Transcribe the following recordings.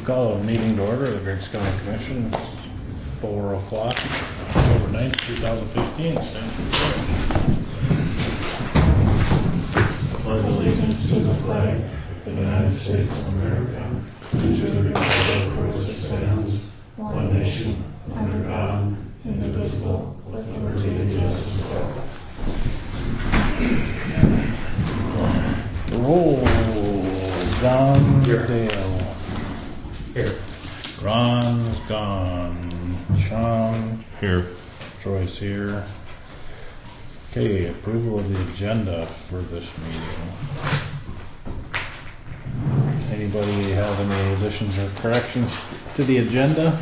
Call a meeting to order of the Griggs County Commission. It's 4 o'clock, October 9th, 2015. Stand for pledge. Pledge allegiance to the flag of the United States of America and to the republic for which it stands, one nation, under God, indivisible, with liberty and justice for all. Roll. John Dale. Here. Ron's gone. Sean Here. Troy's here. Okay, approval of the agenda for this meeting. Anybody have any additions or corrections to the agenda?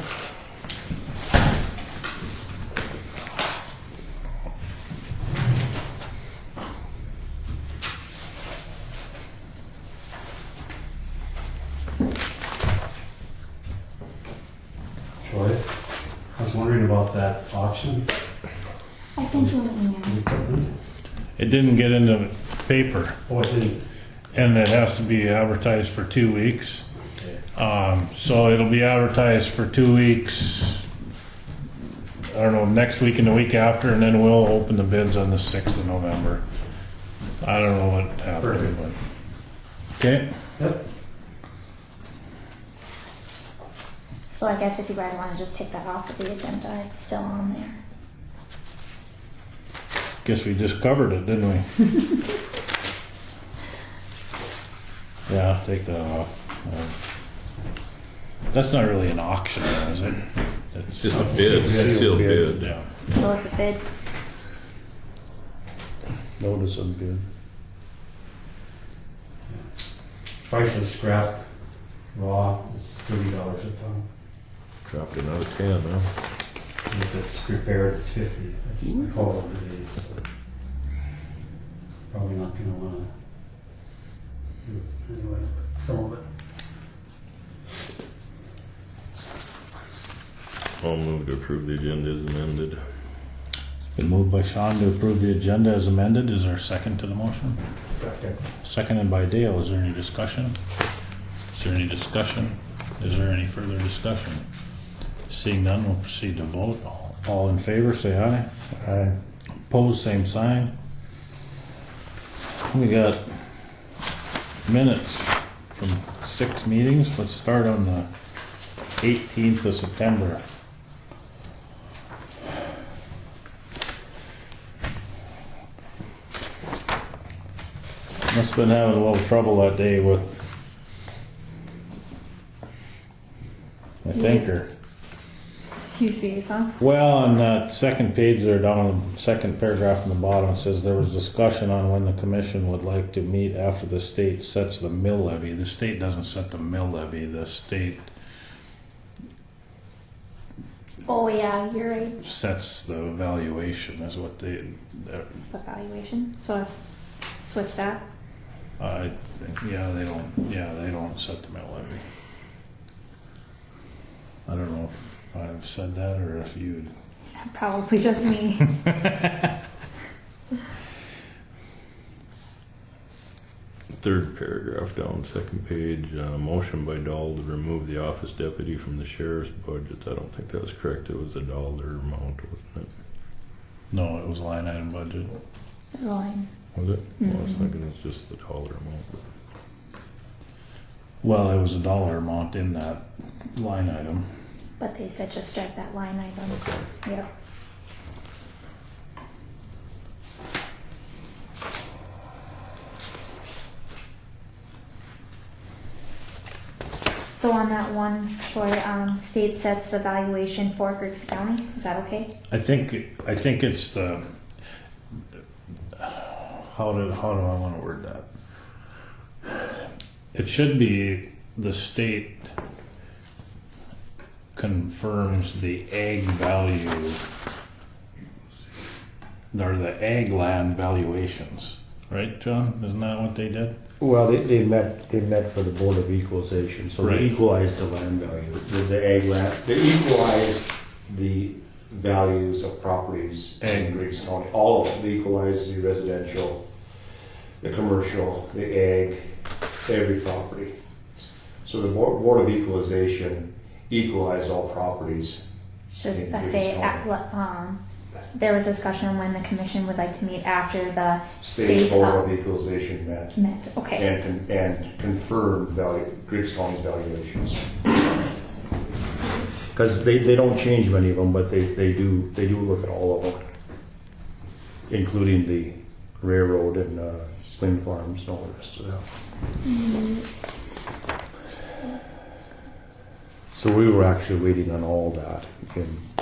Troy, I was wondering about that auction. I sent you an email. It didn't get into the paper, Oh, it didn't. and it has to be advertised for 2 weeks. So it'll be advertised for 2 weeks, I don't know, next week and the week after, and then we'll open the bids on the 6th of November. I don't know what happened, but. Okay, Yep. So I guess if you guys want to just take that off of the agenda, it's still on there. guess we just covered it, didn't we? Yeah, take that off. That's not really an auction, is it? It's just a bid, sealed bid. Yeah, So it's a bid. notice of bid. Price of scrap raw is $30 a ton. Dropped another 10, huh? If it's prepared, it's 50. That's my call today. So probably not going to want to do it anyway, but some of it. I'll move to approve the agenda as amended. It's been moved by Sean to approve the agenda as amended. Is there a second to the motion? Second. Seconded by Dale. Is there any discussion? Is there any discussion? Is there any further discussion? Seeing none, we'll proceed to vote. All in favor, say aye. Aye. Opposed, same sign. We got minutes from 6 meetings. Let's start on the 18th of September. Must have been having a little trouble that day with my thinker. QCs, huh? Well, on that second page there, down on the second paragraph in the bottom, it says there was discussion on when the commission would like to meet after the state sets the mill levy. The state doesn't set the mill levy. The state Oh yeah, you're right. sets the valuation, is what they. It's the valuation. So switch that. I think, yeah, they don't. Yeah, they don't set the mill levy. I don't know if I've said that or if you. Probably just me. Third paragraph down, second page, motion by Dahl to remove the office deputy from the sheriff's budget. I don't think that was correct. It was a dollar amount, wasn't it? No, it was line item budget. Line. Was it? Well, I was thinking it was just the dollar amount. Well, it was a dollar amount in that line item. But they said just strike that line item. Okay. Yeah. So on that one, Troy, state sets the valuation for Griggs County. Is that okay? I think it's the. How do I want to word that? It should be the state confirms the ag value or the ag land valuations, right, John? Isn't that what they did? Well, they met for the Board of Equalization, so Right. they equalized the land value, the ag land, they equalized the values of properties in Griggs County, all of them, they equalized the residential, the commercial, the ag, every property. So the Board of Equalization equalized all properties. Should I say, there was discussion when the commission would like to meet after the State state Board of Equalization met okay. and confirmed Griggs County's valuations. Because they don't change many of them, but they do look at all of them, including the railroad and wind farms and all the rest of that. So we were actually waiting on all that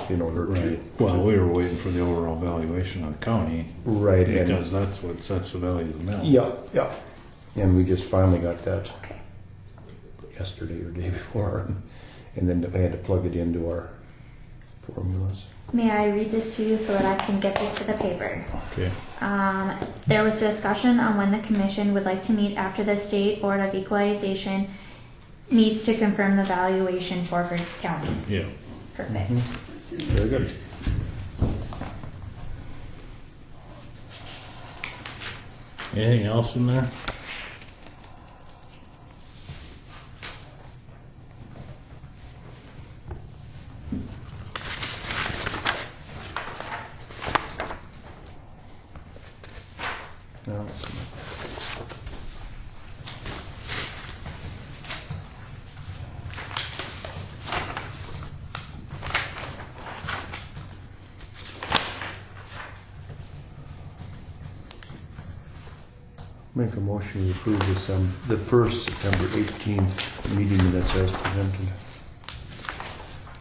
in order to. Well, we were waiting for the overall valuation of the county. Right. Because that's what sets the value of the mill. Yeah. And we just finally got that yesterday or day before. And then I had to plug it into our formulas. May I read this to you so that I can get this to the paper? Okay. There was discussion on when the commission would like to meet after the State Board of Equalization meets to confirm the valuation for Griggs County. Yeah. Perfect. Very good. Anything else in there? No. Make a motion to approve the first September 18th meeting minutes as presented,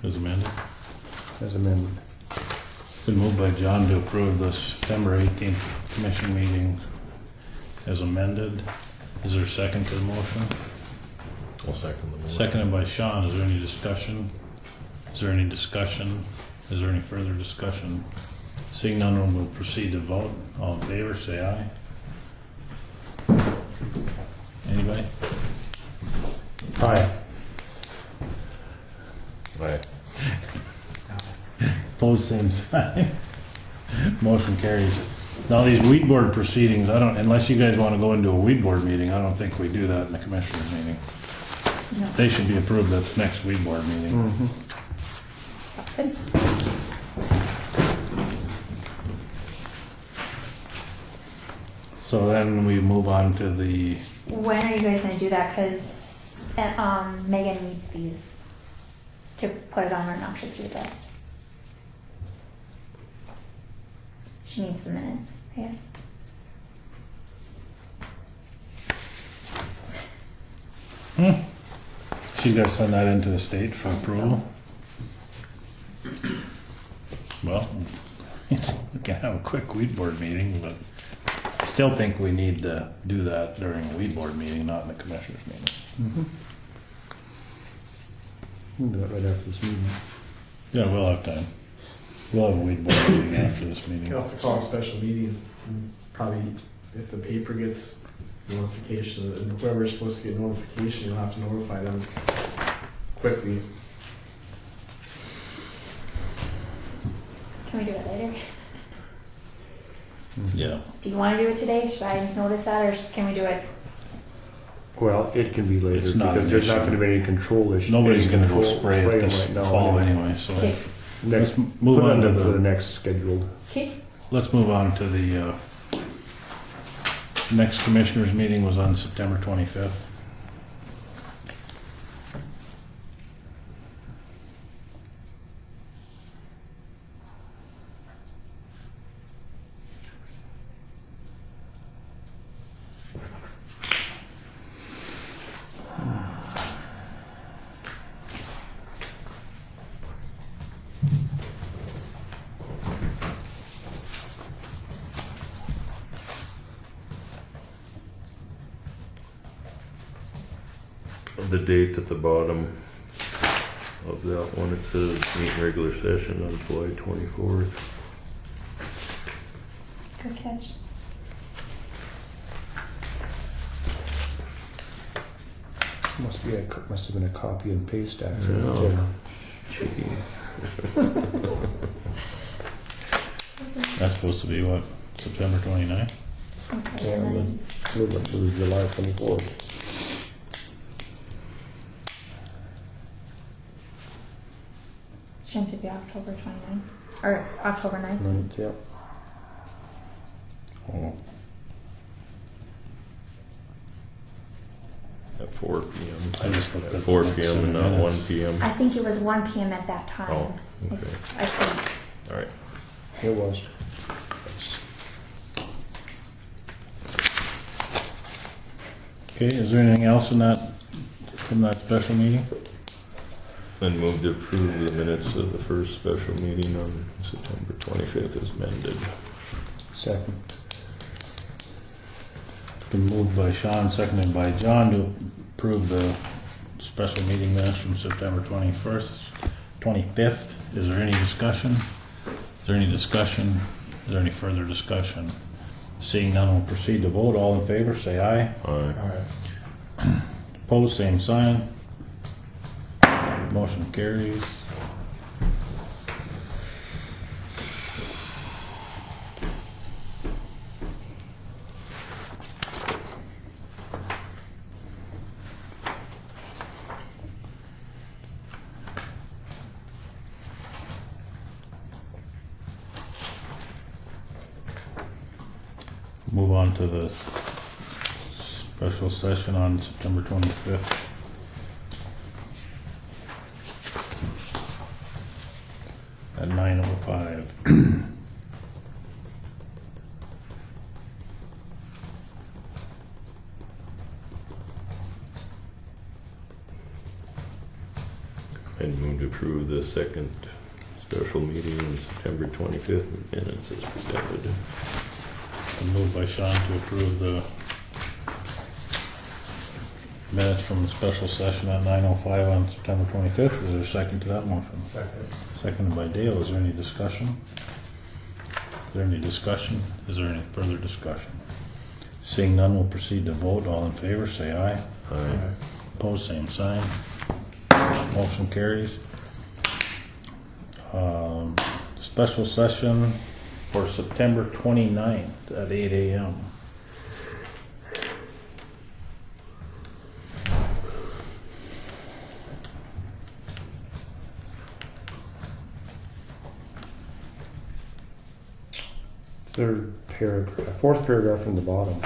As amended? as amended. Been moved by John to approve the September 18th commission meeting as amended. Is there a second to the motion? I'll second the motion. Seconded by Sean. Is there any discussion? Is there any discussion? Is there any further discussion? Seeing none, we'll proceed to vote. All in favor, say aye. Anybody? Aye. Aye. Opposed, same sign. Motion carries. Now these weed board proceedings, I don't, unless you guys want to go into a weed board meeting, I don't think we do that in the commissioners meeting. No. They should be approved at the next weed board meeting. Good. So then we move on to the, When are you guys gonna do that? Cause Megan needs these to put it on our noxious weed list. She needs the minutes, I guess. she's got to send that into the state for approval. Well, we can have a quick weed board meeting, but I still think we need to do that during a weed board meeting, not in the commissioners meeting. We'll do it right after this meeting. Yeah, we'll have time. We'll have a weed board meeting after this meeting. You'll have to call a special meeting, and probably if the paper gets notification, and whoever's supposed to get notification, you'll have to notify them quickly. Can we do it later? Yeah. Do you wanna do it today? Should I notice that, or can we do it? Well, it can be later It's not because an there's not issue. going to be any control issue. Nobody's any gonna go control- spray it this right now fall anyway, so Okay, Next, let's move put on to it for the the, next scheduled. okay. let's move on to the, next commissioners meeting was on September 25th. The date at the bottom of that one, it says meet regular session on July 24th. Good catch. Must have been a copy and paste accident. Yeah. Yeah. Cheeky. That's supposed to be what, September 29th? Okay, Yeah, and then Move it to July 24th. Shouldn't it be October 29th? Or October 9th? Right, yeah. Oh, At 4 p.m. I just looked At at 4 the p.m. and not 1 minutes. p.m. I think it was 1 p.m. at that time. Oh, okay. I think. All right. It was. okay, is there anything else in that, from that special meeting? Then move to approve the minutes of the first special meeting on September 25th as amended. Second. Been moved by Sean, seconded by John to approve the special meeting minutes from September 25th. Is there any discussion? Is there any discussion? Is there any further discussion? Seeing none, we'll proceed to vote. All in favor, say aye. Aye. Alright. Opposed, same sign. Motion carries. Move on to the special session on September 25th. At 9:05. And move to approve the second special meeting on September 25th minutes as presented. Been moved by Sean to approve the minutes from the special session at 9:05 on September 25th. Is there a second to that motion? Second. Seconded by Dale. Is there any discussion? Is there any discussion? Is there any further discussion? Seeing none, we'll proceed to vote. All in favor, say aye. Aye. Opposed, same sign. Motion carries. Special session for September 29th at 8 a.m. Third paragraph, fourth paragraph from the bottom.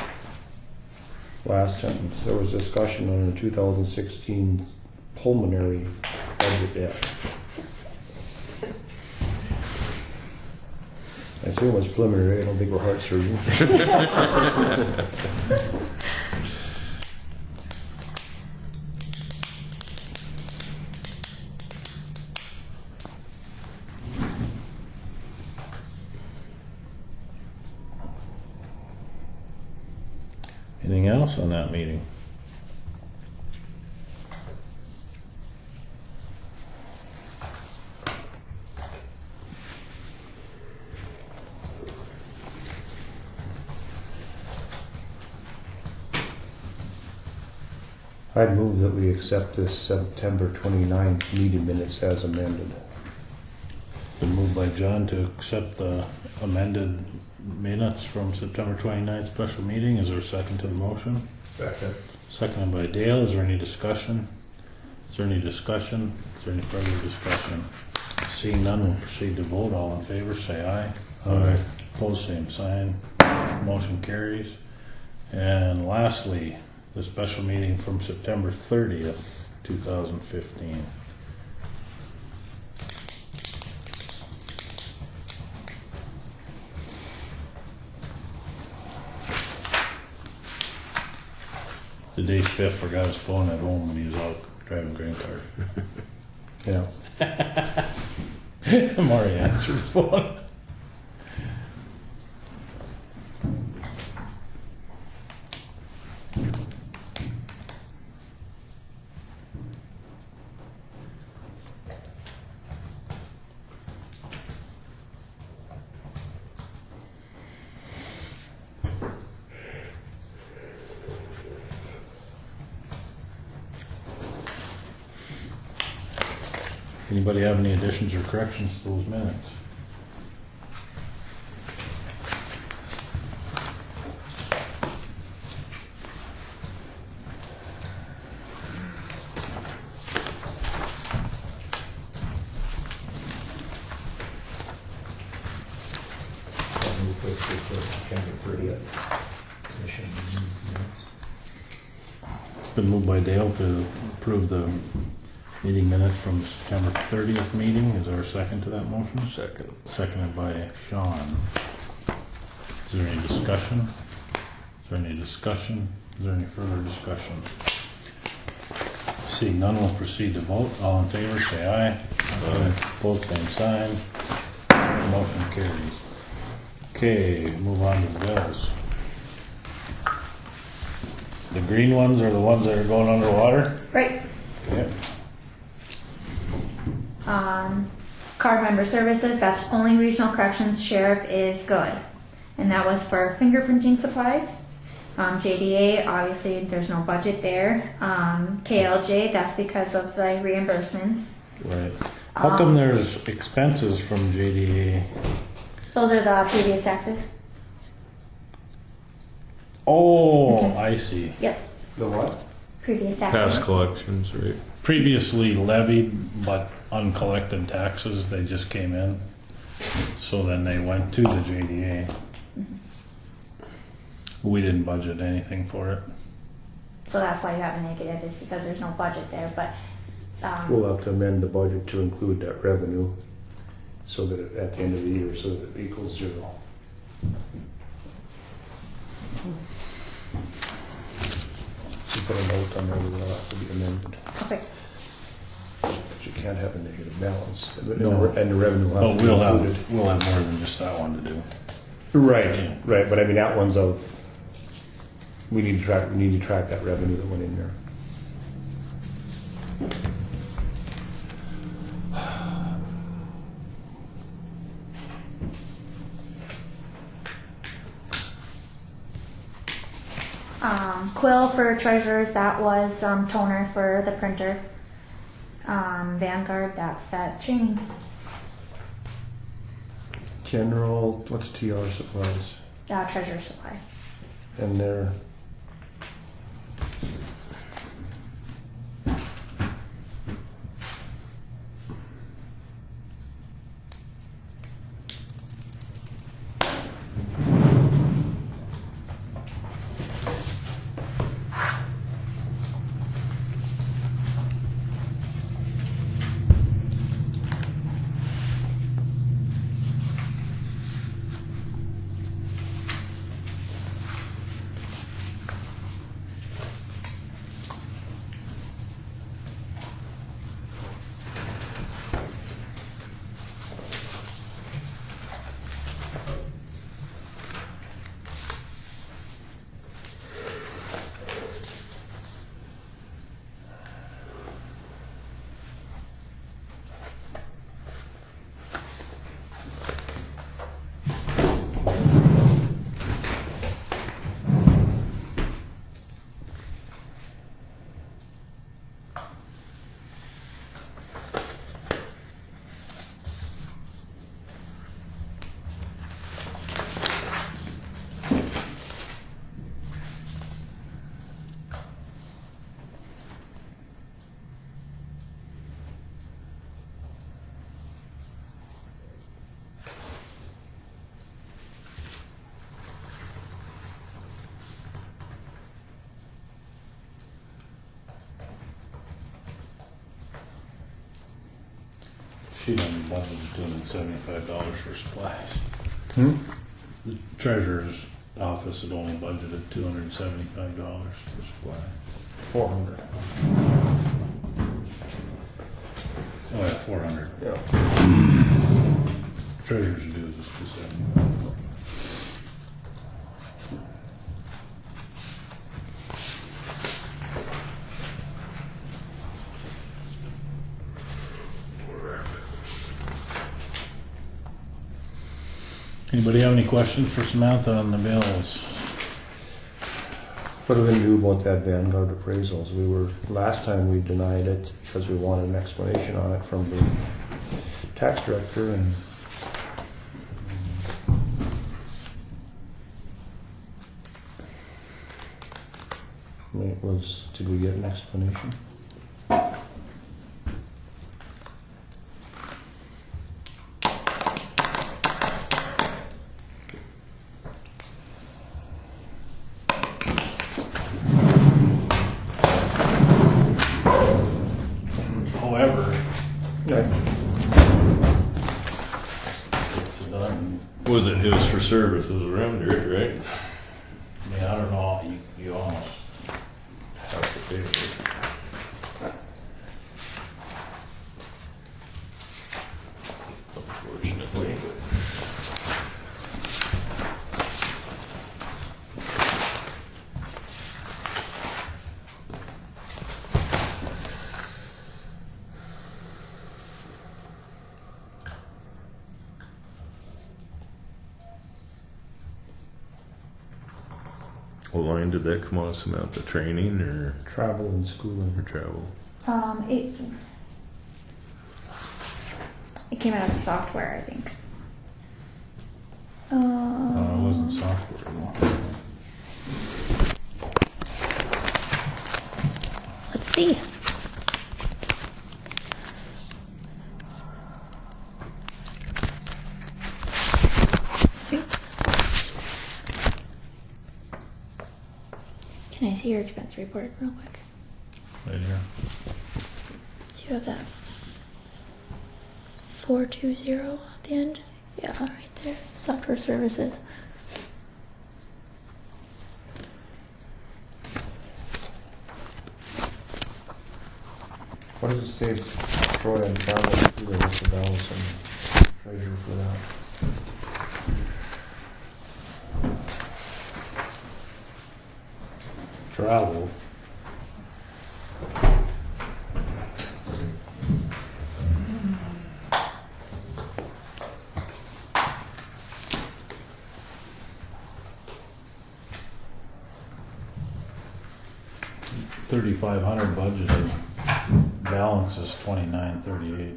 Last sentence, there was discussion on the 2016 pulmonary budget debt. I assume it's preliminary, I don't think we're heart surgeons. Anything else on that meeting? I'd move that we accept this September 29th meeting minutes as amended. Been moved by John to accept the amended minutes from September 29th special meeting. Is there a second to the motion? Second. Seconded by Dale. Is there any discussion? Is there any discussion? Is there any further discussion? Seeing none, we'll proceed to vote. All in favor, say aye. Aye. Opposed, same sign. Motion carries. And lastly, the special meeting from September 30th, 2015. Today Spiff forgot his phone at home when he was out driving grain cars. Yeah. Maury answered the phone. Anybody have any additions or corrections to those minutes? that's. They should be moved minutes. It's been moved by Dale to approve the meeting minutes from September 30th meeting. Is there a second to that motion? Second. Seconded by Sean. Is there any discussion? Is there any discussion? Is there any further discussion? Seeing none, we'll proceed to vote. All in favor, say aye. Opposed, same sign. Motion carries. Okay, move on to the bills. The green ones are the ones that are going underwater? Right. Okay. Card member services, that's only regional corrections sheriff is good. And that was for fingerprinting supplies. JDA, obviously there's no budget there. KLJ, that's because of the reimbursements. Right. How come there's expenses from JDA? Those are the previous taxes. Oh, I see. Yep, The what? previous taxes. Past collections, right? Previously levied but uncollected taxes, they just came in. So then they went to the JDA. We didn't budget anything for it. So that's why you have a negative, is because there's no budget there, but, We'll have to amend the budget to include that revenue so that at the end of the year, so that it equals zero. So put a note on there that will have to be amended. okay. Because you can't have a negative balance. No. And the revenue will But have to be included. we'll have more than just that one to do. Right, right, but I mean, that one's of, we need to track that revenue that went in there. Quill for treasurers, that was toner for the printer. Vanguard, that's that training. General, what's TR supplies? Treasurer supplies. And they're, She only budgeted $275 for supplies. hmm? The treasurer's office had only budgeted $275 for supplies. 400. Oh yeah, 400. Yeah. Treasurer's dues is $275. Anybody have any questions for Samantha on the bills? What are we gonna do about that Vanguard appraisals? Last time we denied it because we wanted an explanation on it from the tax director and did we get an explanation? Was it? It was for services around it, right? Yeah, I don't know, you almost Have to pay for it. Unfortunately. What line did that come on? Some out the training or Travel and schooling. travel? It came out as software, I think. it wasn't software. Let's see. Can I see your expense report real quick? Right here. Do you have that 420 at the end? Yeah, right there. Software services. What does it say, Troy, and travel, what's the balance and treasure for that? Travel. $3,500 budgeted. Balance is $2,938.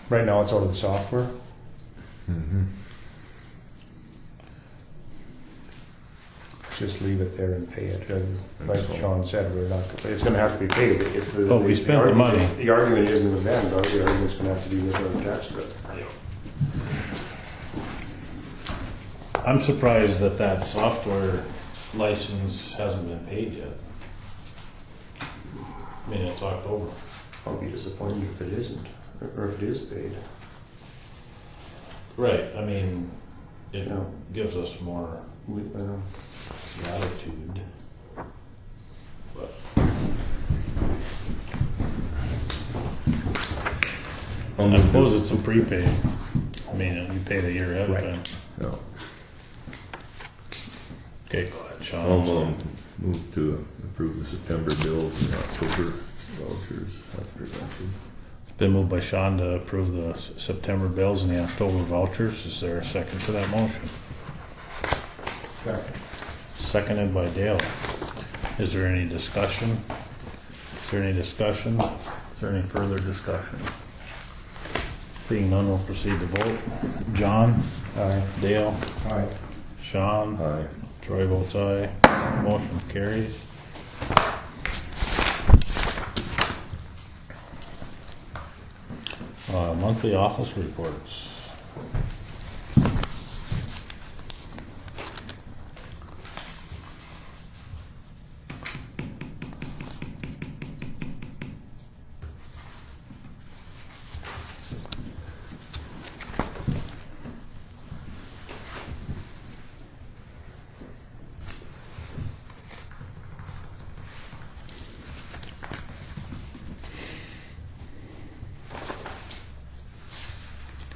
Right now, it's out of the software. Mm-hmm. Just leave it there and pay it. Like Sean said, we're not, it's gonna have to be paid. It's the. Oh, we spent the money. The argument isn't with them, though. The argument's gonna have to be with our tax bill. I'm surprised that that software license hasn't been paid yet. I mean, it's October. I'll be disappointed if it isn't, or if it is paid. Right, I mean, it Yeah. gives us more We, latitude. But I suppose it's a prepaid. I mean, you paid a year ahead of Right. time. Yeah. Okay, go ahead, Sean. I'll move to approve the September bills and October vouchers after that. It's been moved by Sean to approve the September bills and the October vouchers. Is there a second to that motion? Second. Seconded by Dale. Is there any discussion? Is there any discussion? Is there any further discussion? Seeing none, we'll proceed to vote. John? Aye. Dale? Aye. Sean? Aye. Troy votes aye. Motion carries. Monthly office reports.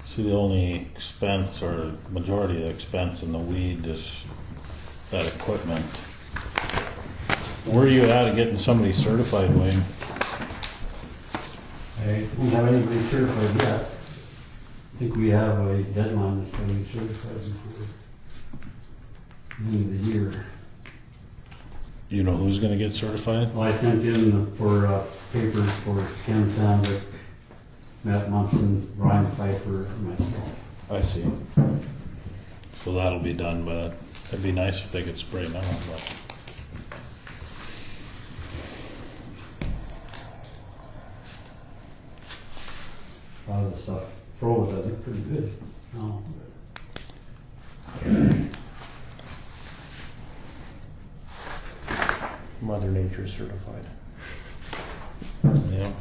See, the only expense or majority of the expense in the weed is that equipment. Where are you at getting somebody certified, Wayne? I don't have anybody certified yet. I think we have a deadline that's going to be certified before the end of the year. You know who's gonna get certified? Well, I sent in for papers for Ken Sandvik, Matt Munson, Ryan Pfeiffer, and myself. I see. So that'll be done, but it'd be nice if they could spray now, but. lot of the stuff froze, I think, pretty good. No. Mother Nature certified. Yeah.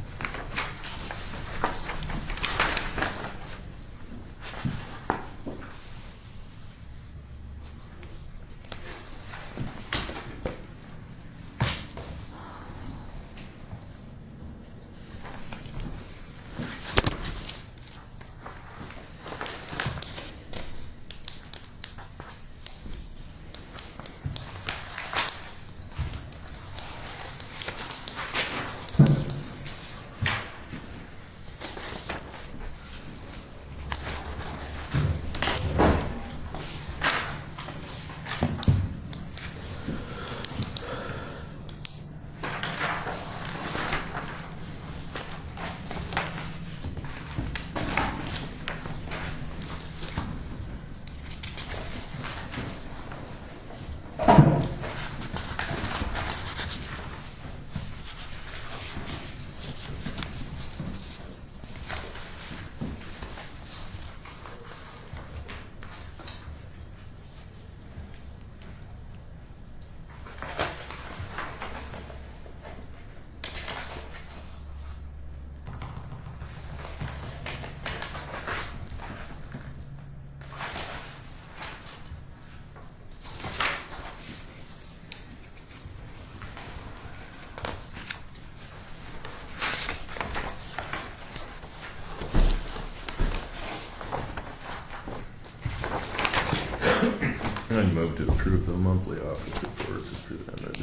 I move to approve the monthly office reports as presented.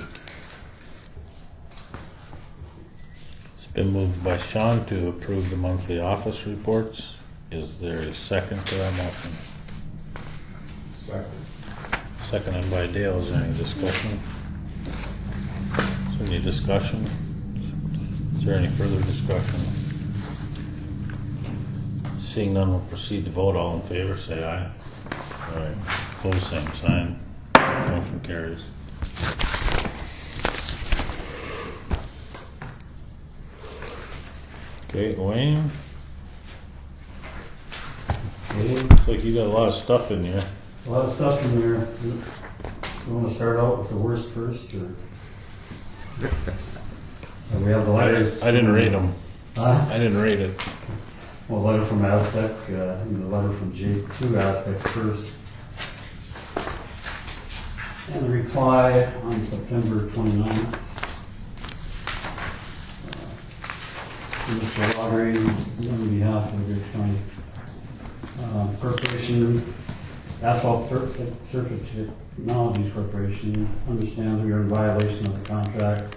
It's been moved by Sean to approve the monthly office reports. Is there a second to that motion? Second. Seconded by Dale. Is there any discussion? Is there any discussion? Is there any further discussion? Seeing none, we'll proceed to vote. All in favor, say aye. All right. Close, same sign. Motion carries. Okay, Wayne. Looks like you got a lot of stuff in here. A lot of stuff in there. You want to start out with the worst first, or? We have the letters. I didn't rate them. Huh? I didn't rate it. Well, letter from Aztec, and the letter from Jake to Aztec first. And the reply on September 29th. Mr. Lawry, on behalf of the Griggs County Corporation, Asphalt Surface Technologies Corporation understands we are in violation of the contract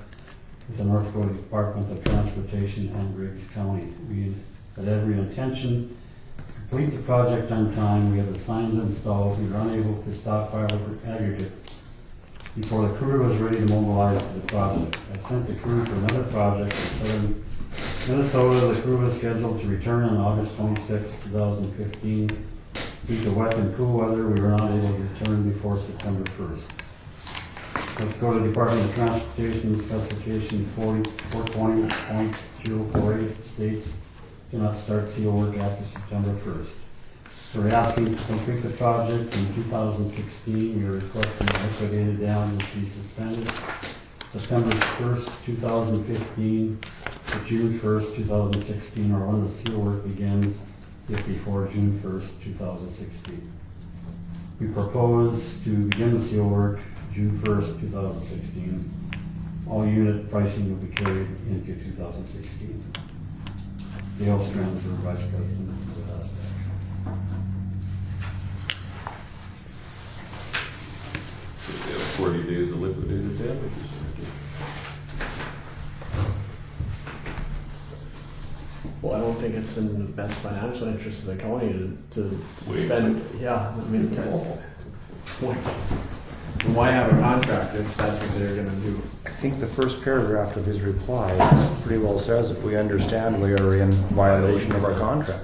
with the North Dakota Department of Transportation and Griggs County. We had every intention to complete the project on time. We have the signs installed. We were unable to stockpile for aggregate before the crew was ready to mobilize to the project. I sent the crew for another project in southern Minnesota. The crew was scheduled to return on August 26, 2015. Due to wet and cool weather, we were not able to return before September 1st. Let's go to Department of Transportation specification 420.048 states do not start seal work after September 1st. So we're asking to complete the project in 2016. We are requesting liquidated damages be suspended September 1st, 2015 to June 1st, 2016, or when the seal work begins, if before June 1st, 2016. We propose to begin the seal work June 1st, 2016. All unit pricing will be carried into 2016. Dale Stransberg, Vice President of Aztec. So we have 40 days of liquidated damages. Well, I don't think it's in the best financial interest of the county to spend, yeah, I mean, why have a contract if that's what they're gonna do? I think the first paragraph of his reply pretty well says if we understand we are in violation of our contract.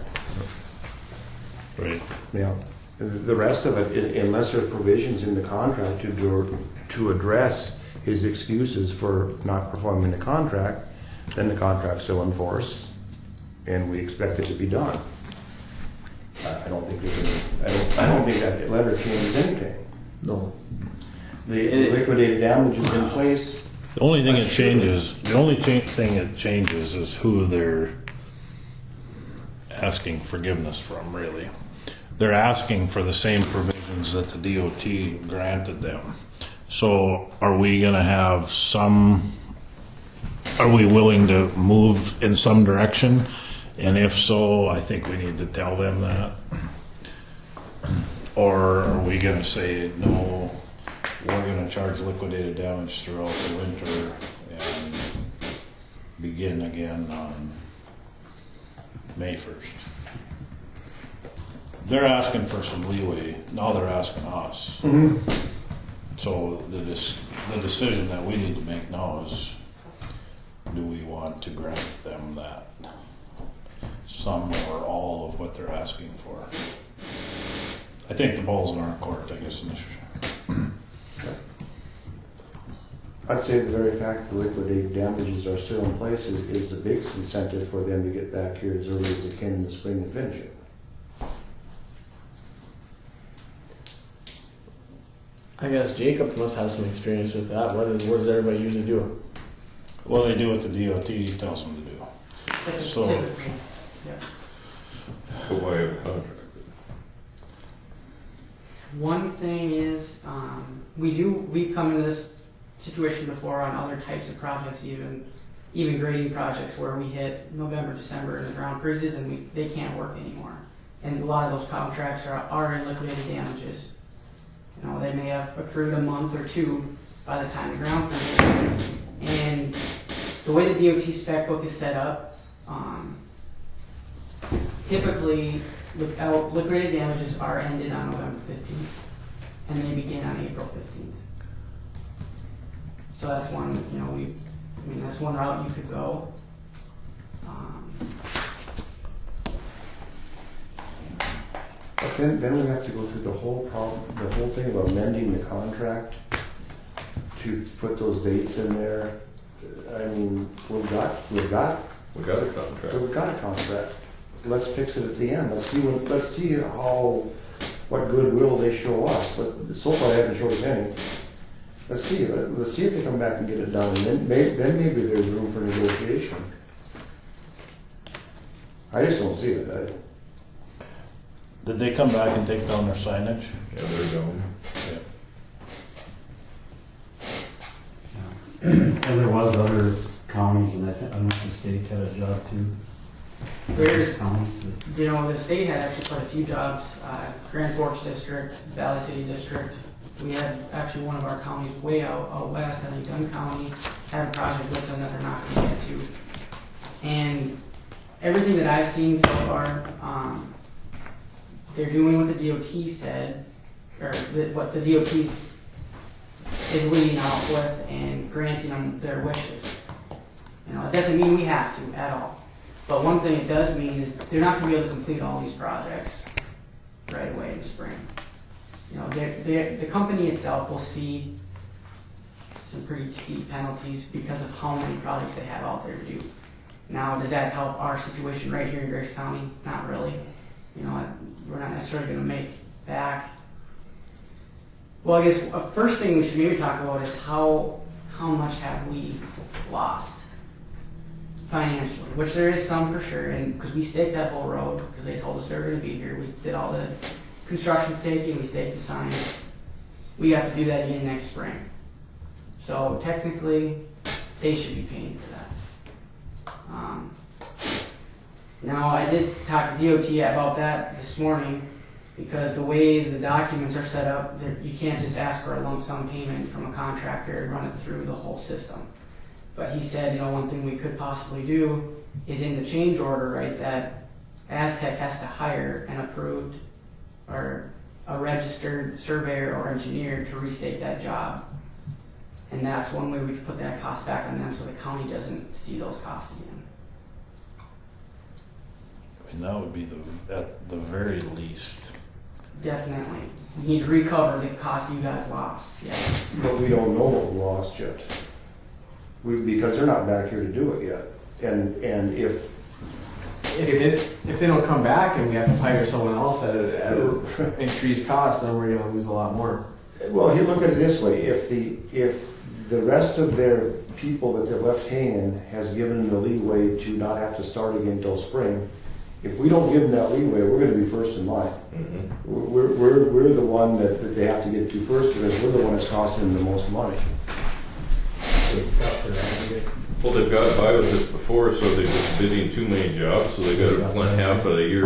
Right. Yeah. The rest of it, unless there's provisions in the contract to address his excuses for not performing the contract, then the contract's still in force. and we expect it to be done. I don't think I don't think that letter changes anything. No. The liquidated damage is in place. The only thing it changes, is who they're asking forgiveness from, really. They're asking for the same provisions that the DOT granted them. So are we gonna have are we willing to move in some direction? And if so, I think we need to tell them that. Or are we gonna say, no, we're gonna charge liquidated damage throughout the winter and begin again on May 1st? They're asking for some leeway, now they're asking us. So the decision that we need to make now is, do we want to grant them that? Some or all of what they're asking for. I think the ball's in our court, I guess, in this. I'd say the very fact that the liquidated damages are still in place is the biggest incentive for them to get back here as early as they can in the spring and finish it. I guess Jacob must have some experience with that. What does everybody usually do? Well, they do what the DOT tells them to do. So, But why have a contract? One thing is, we've come into this situation before on other types of projects, even grading projects where we hit November, December and the ground freezes and they can't work anymore. And a lot of those contracts are in liquidated damages. You know, they may have accrued a month or two by the time the ground freezes. And the way the DOT spec book is set up, typically liquidated damages are ended on November 15th and they begin on April 15th. So that's one, that's one route you could go. But then we have to go through the whole thing of amending the contract to put those dates in there. I mean, we've got We got a contract. Let's fix it at the end. Let's see what goodwill they show us. So far, they haven't showed us any. Let's see if they come back and get it done, and then maybe there's room for negotiation. I just don't see it. did they come back and take down their signage? Yeah, they're going. And there was other counties, and I don't know if the state had a job too. There's, Counties that- the state had actually quite a few jobs. Grand Forks District, Valley City District. We had actually one of our counties way out west, I think Dunn County, had a project with them that they're not going to get to. And everything that I've seen so far, they're doing what the DOT said, or what the DOT is leading out with and granting them their wishes. It doesn't mean we have to at all. But one thing it does mean is they're not going to be able to complete all these projects right away in the spring. The company itself will see some pretty steep penalties because of how many projects they have out there to do. Now, does that help our situation right here in Griggs County? Not really. We're not necessarily going to make back. Well, I guess first thing we should maybe talk about is how much have we lost financially, which there is some for sure, and because we staked that whole road because they told us they were going to be here. We did all the construction staking, we staked the signs. We have to do that again next spring. So technically, they should be paying for that. Now, I did talk to DOT about that this morning because the way the documents are set up, you can't just ask for a lump sum payment from a contractor and run it through the whole system. But he said, one thing we could possibly do is in the change order, right, that Aztec has to hire an approved or a registered surveyor or engineer to restake that job. And that's one way we could put that cost back on them so the county doesn't see those costs again. I mean, that would be at the very least. Definitely. We need to recover the cost you guys lost. Yeah. But we don't know what we lost yet. Because they're not back here to do it yet. And if if they don't come back and we have to hire someone else at an increased cost, then we're gonna lose a lot more. Well, you look at it this way, if the rest of their people that they've left hanging has given them the leeway to not have to start again until spring, if we don't give them that leeway, we're gonna be first in line. We're the one that they have to get to first, because we're the one that's costing them the most money. Well, they've got by with this before, so they've been bidding too many jobs, so they got to plan half of the year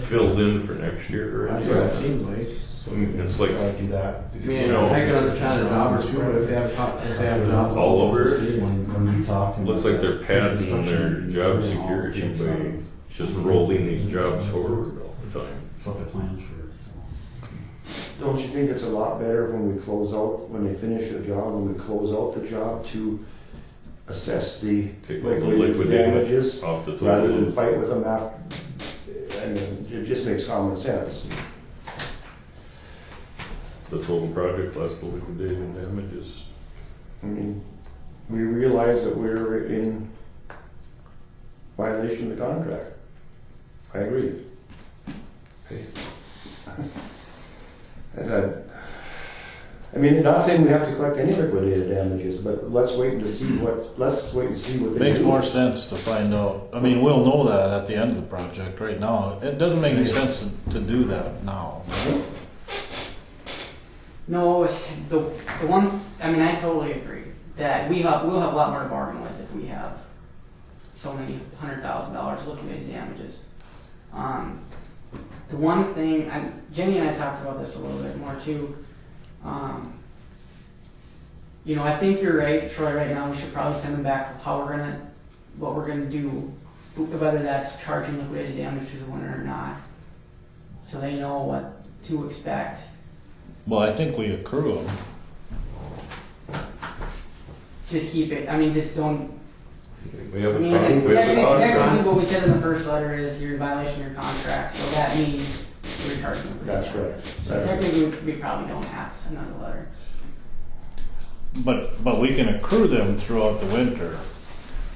filled in for next year. That's what it seems like. I mean, it's like, do that. I mean, I can understand the job or two, but if they have jobs all over, When we talk to them. looks like they're padding their job security by just rolling these jobs forward all the time. What the plans were, so. Don't you think it's a lot better when we close out, when they finish a job, when we close out the job to assess the Take all the liquidated liquidated damages off the rather than total. fight with them after? I mean, it just makes common sense. The total project less the liquidated damages. I mean, we realize that we're in violation of the contract. I agree. And I mean, not saying we have to collect any liquidated damages, but let's wait and see what they Makes do. more sense to find out. I mean, we'll know that at the end of the project. Right now, it doesn't make any sense to do that now. No, the one, I mean, I totally agree that we'll have a lot more to bargain with if we have so many $100,000 liquidated damages. The one thing, Jenny and I talked about this a little bit more too. You know, I think you're right, Troy. Right now, we should probably send them back what we're gonna do, whether that's charging liquidated damage to the winner or not, so they know what to expect. Well, I think we accrue them. Just keep it. I mean, just don't. We have I a mean, contract. We have a technically, contract. what we said in the first letter is you're in violation of your contract, so that means we're charging liquidated That's damage. right. So technically, we probably don't have to send another letter. But we can accrue them throughout the winter.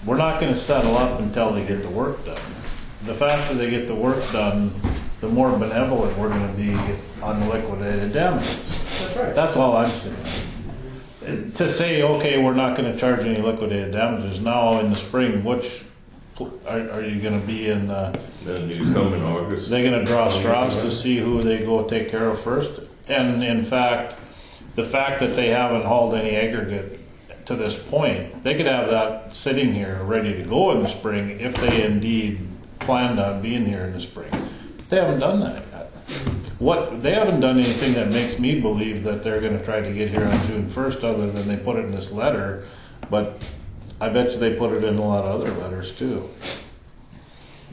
We're not gonna settle up until they get the work done. The faster they get the work done, the more benevolent we're gonna be on the liquidated damages. That's right. That's all I'm saying. To say, okay, we're not gonna charge any liquidated damages now in the spring, which, are you gonna be in, Then you come in August. they're gonna draw straws to see who they go take care of first? And in fact, the fact that they haven't hauled any aggregate to this point, they could have that sitting here ready to go in the spring if they indeed planned on being here in the spring. They haven't done that yet. They haven't done anything that makes me believe that they're gonna try to get here on June 1st, other than they put it in this letter, but I bet you they put it in a lot of other letters too.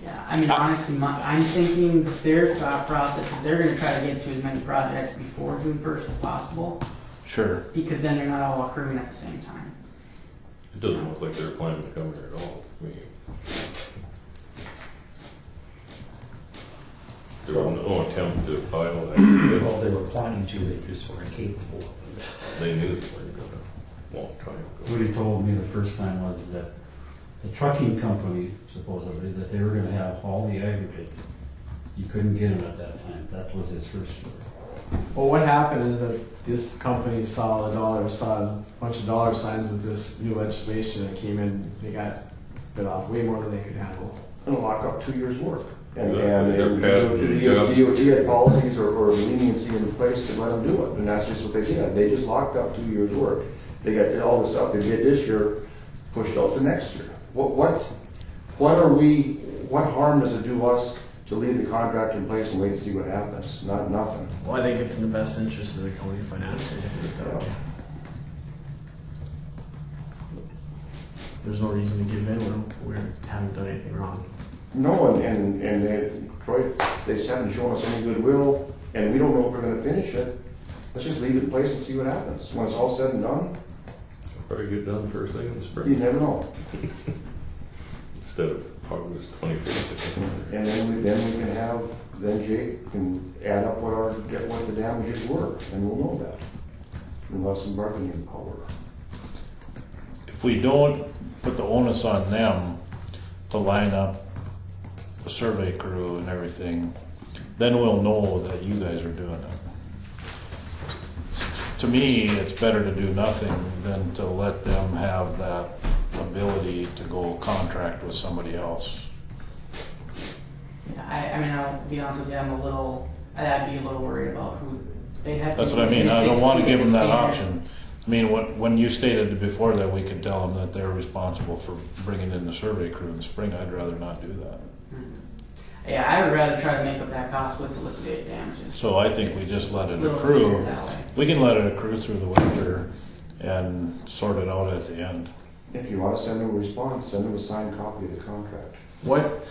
Yeah, I mean, honestly, I'm thinking their thought process is they're going to try to get to as many projects before June 1st as possible, Sure. because then they're not all accruing at the same time. It doesn't look like they're planning to come here at all. I mean, there was no attempt to file that. Well, they were planning to, they just were incapable of it. They knew they were gonna long time ago. What he told me the first time was that the trucking company, supposedly, that they were gonna have all the aggregates. You couldn't get them at that time. That was his first story. Well, what happened is that this company saw a bunch of dollar signs with this new legislation that came in. They got bit off way more than they could handle. And lock up 2 years' work. And They're padding the jobs. DOT had policies or leniency in place to let them do it, and that's just what they did. They just locked up 2 years' work. They got all the stuff they did this year pushed out to next year. What harm does it do us to leave the contract in place and wait and see what happens? Nothing. Well, I think it's in the best interest of the county financially to do it that way. There's no reason to give in when we haven't done anything wrong. No, and Troy, they just haven't shown us any goodwill, and we don't know if we're gonna finish it. Let's just leave it in place and see what happens. When it's all said and done, Probably get done first thing in the you spring never know. instead of August 25th. And then Jake can add up what the damages were, and we'll know that. And we'll have some bargaining power. If we don't put the onus on them to line up a survey crew and everything, then we'll know that you guys are doing it. To me, it's better to do nothing than to let them have that ability to go contract with somebody else. Yeah, I mean, I'll be honest with you, I'd be a little worried about who they have. That's what I mean, I don't want to give them that option. I mean, when you stated before that we could tell them that they're responsible for bringing in the survey crew in the spring, I'd rather not do that. Yeah, I would rather try to make up that cost with the liquidated damages. So I think we just let it Little accrue. easier that way. We can let it accrue through the winter and sort it out at the end. If you want to send them a response, send them a signed copy of the contract. What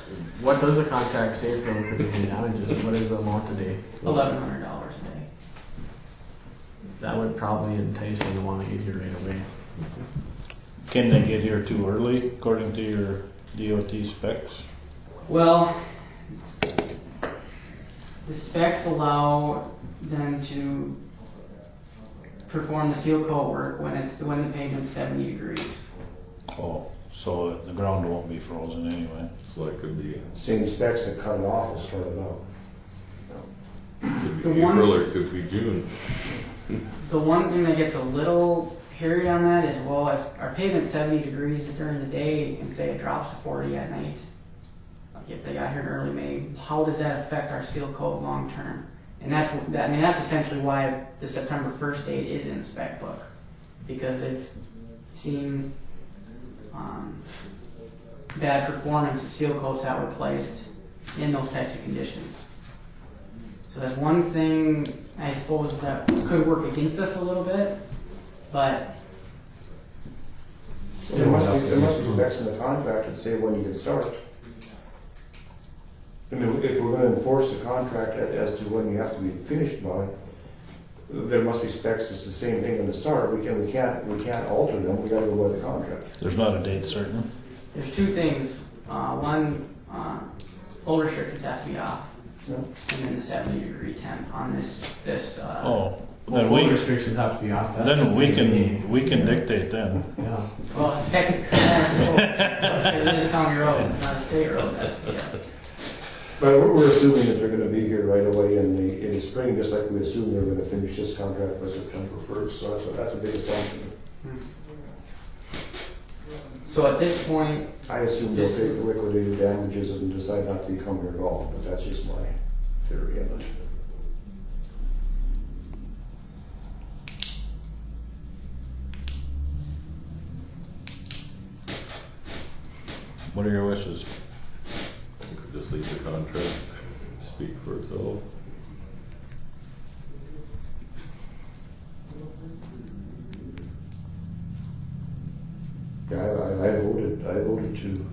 does the contract say for liquidated damages? What is the amount today? $1,100 a day. That would probably entice them to want to get here right away. Can they get here too early according to your DOT specs? Well, the specs allow them to perform the seal coat work when the pavement's 70 degrees. Oh, so the ground won't be frozen anyway. So that could be, Same specs that cut it off will start it out. could The be one- April or it could be June. The one thing that gets a little hairy on that is, well, if our pavement's 70 degrees during the day and say it drops to 40 at night, like if they got here in early May, how does that affect our seal coat long term? And that's essentially why the September 1st date is in the spec book, because they've seen bad performance of seal coats that were placed in those types of conditions. So that's one thing I suppose that could work against us a little bit, but There must be specs in the contract that say when you can start. I mean, if we're going to enforce the contract as to when you have to be finished by, there must be specs. It's the same thing in the start. We can't alter them. We got to go by the contract. There's not a date certain. there's two things. One, load restrictions have to be off, Yeah. and then the 70-degree temp on this. Oh, Well, then full we restrictions have to be off. That's then we can dictate then. Yeah. Well, technically, it is a county road. It's not a state road. Yeah. But we're assuming that they're going to be here right away in the spring, just like we assume they're going to finish this contract by September 1st. So that's a big assumption. So at this point, I assume they'll take the liquidated damages and decide not to come here at all. But that's just my theory of it. What are your wishes? We could just leave the contract speak for itself. Yeah, I voted to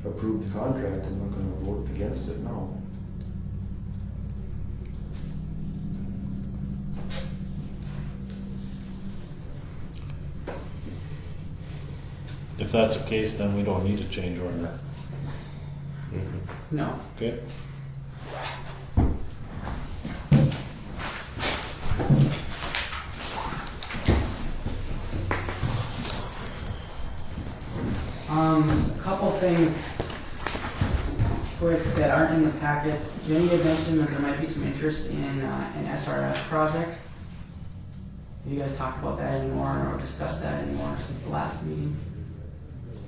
approve the contract. I'm not going to vote against it now. If that's the case, then we don't need a change order. no. Okay. A couple things quick that aren't in the packet. Jenny had mentioned that there might be some interest in an SRF project. Have you guys talked about that anymore or discussed that anymore since the last meeting?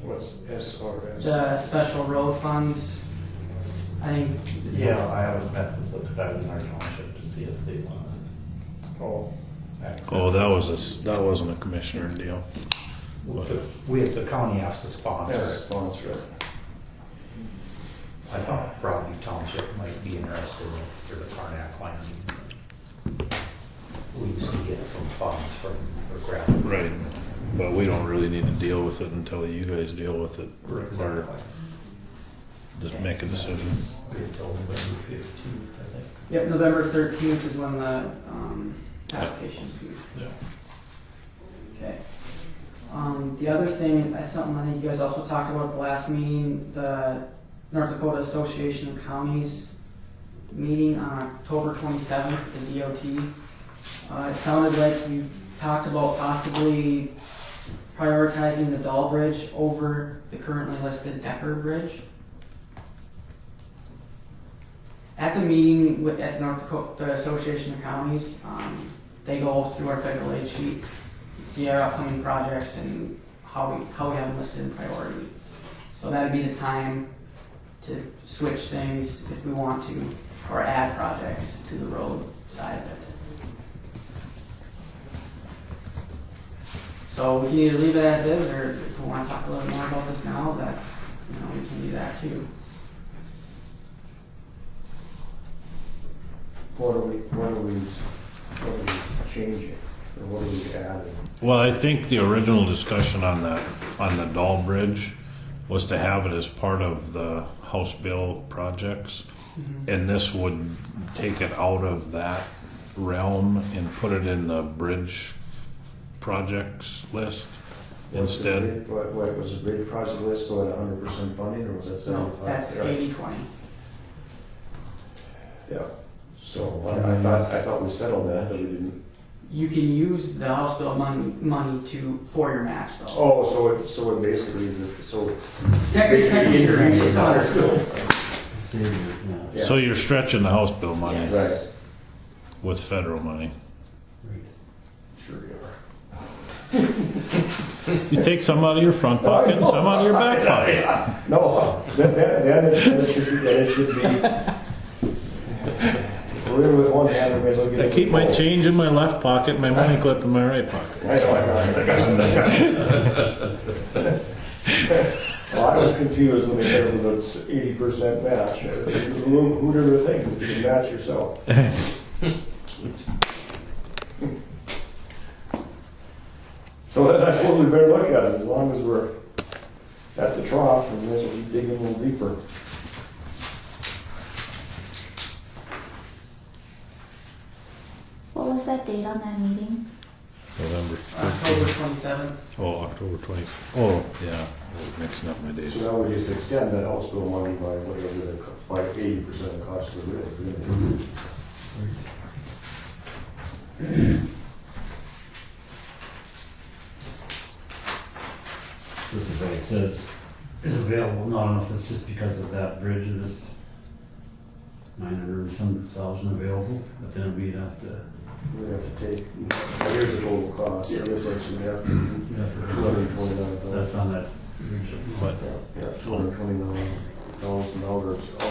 What's SRS? The special road funds, I think. Yeah, I haven't met with the guys in our township to see if they want Oh, access. Oh, that wasn't a commissioner deal. The county has to sponsor that's it. sponsor it. I thought Broadview Township might be interested for the Karnak line. We used to get some funds from the gravel. Right. But we don't really need to deal with it until you guys deal with it. Or Exactly. just make a decision. That's good till November 15th, I think. Yep, November 13th is when the application's due. Yeah. Okay. The other thing, that's something I think you guys also talked about at the last meeting, the North Dakota Association of Counties meeting on October 27th, the DOT. It sounded like you talked about possibly prioritizing the Dahl Bridge over the currently listed Decker Bridge. At the meeting at the North Dakota Association of Counties, they go through our federal aid sheet, see our upcoming projects and how we have them listed in priority. So that'd be the time to switch things if we want to, or add projects to the road side of it. So we can either leave it as is, or if we want to talk a little more about this now, that we can do that too. What are we changing, or what are we adding? Well, I think the original discussion on the Dahl Bridge was to have it as part of the House Bill projects. And this would take it out of that realm and put it in the bridge projects list instead. What was the bridge project list, so at 100% funding, or was that 75? No, that's 80-20. Yeah, so I thought we settled that we didn't. You can use the House Bill money for your match though. Oh, so it basically is, Technically, you're right. it's not still. Yeah. So you're stretching the House Bill money Yes. Right. with federal money. Sure you are. You take some out of your front pocket and some out of your back pocket. Yeah. No, then it should be. We're in with one hand and we look at. I keep my change in my left pocket, my money clip in my right pocket. I know. Well, I was confused when they said it was 80% match. Who'd ever think you can match yourself? So that's what we better look at it, as long as we're at the trough and then we dig in a little deeper. What was that date on that meeting? November. October 27th. Oh, October 20. Oh, yeah. I was mixing up my days. So now we just extend that House Bill money by whatever, by 80% of the cost of the road. This is what it says is available. No, I don't know if it's just because of that bridge and this 900 and some thousand available, but then we'd have to. We have to take, here's the total cost, the difference we have to, $229,000. That's on that. What? Yeah, $229,000 out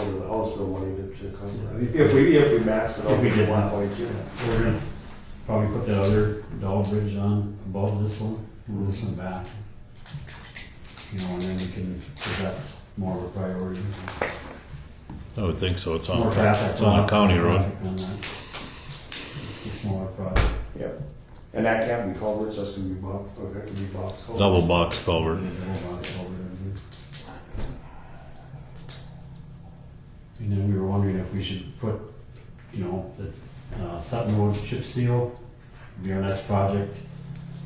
of the House Bill money to come. Yeah, If we max it out, If we we did get 1.2. We're gonna probably put that other Dahl Bridge on above this one, move this one back. And then we can, because that's more of a priority. I would think so. It's on, More traffic it's on a county road. on that. It's a smaller project. Yep. And that can't be culverts, that's gonna be box, okay, can be box culverts. Double box culvert. And then we were wondering if we should put, the Sutton Road chip seal, be our next project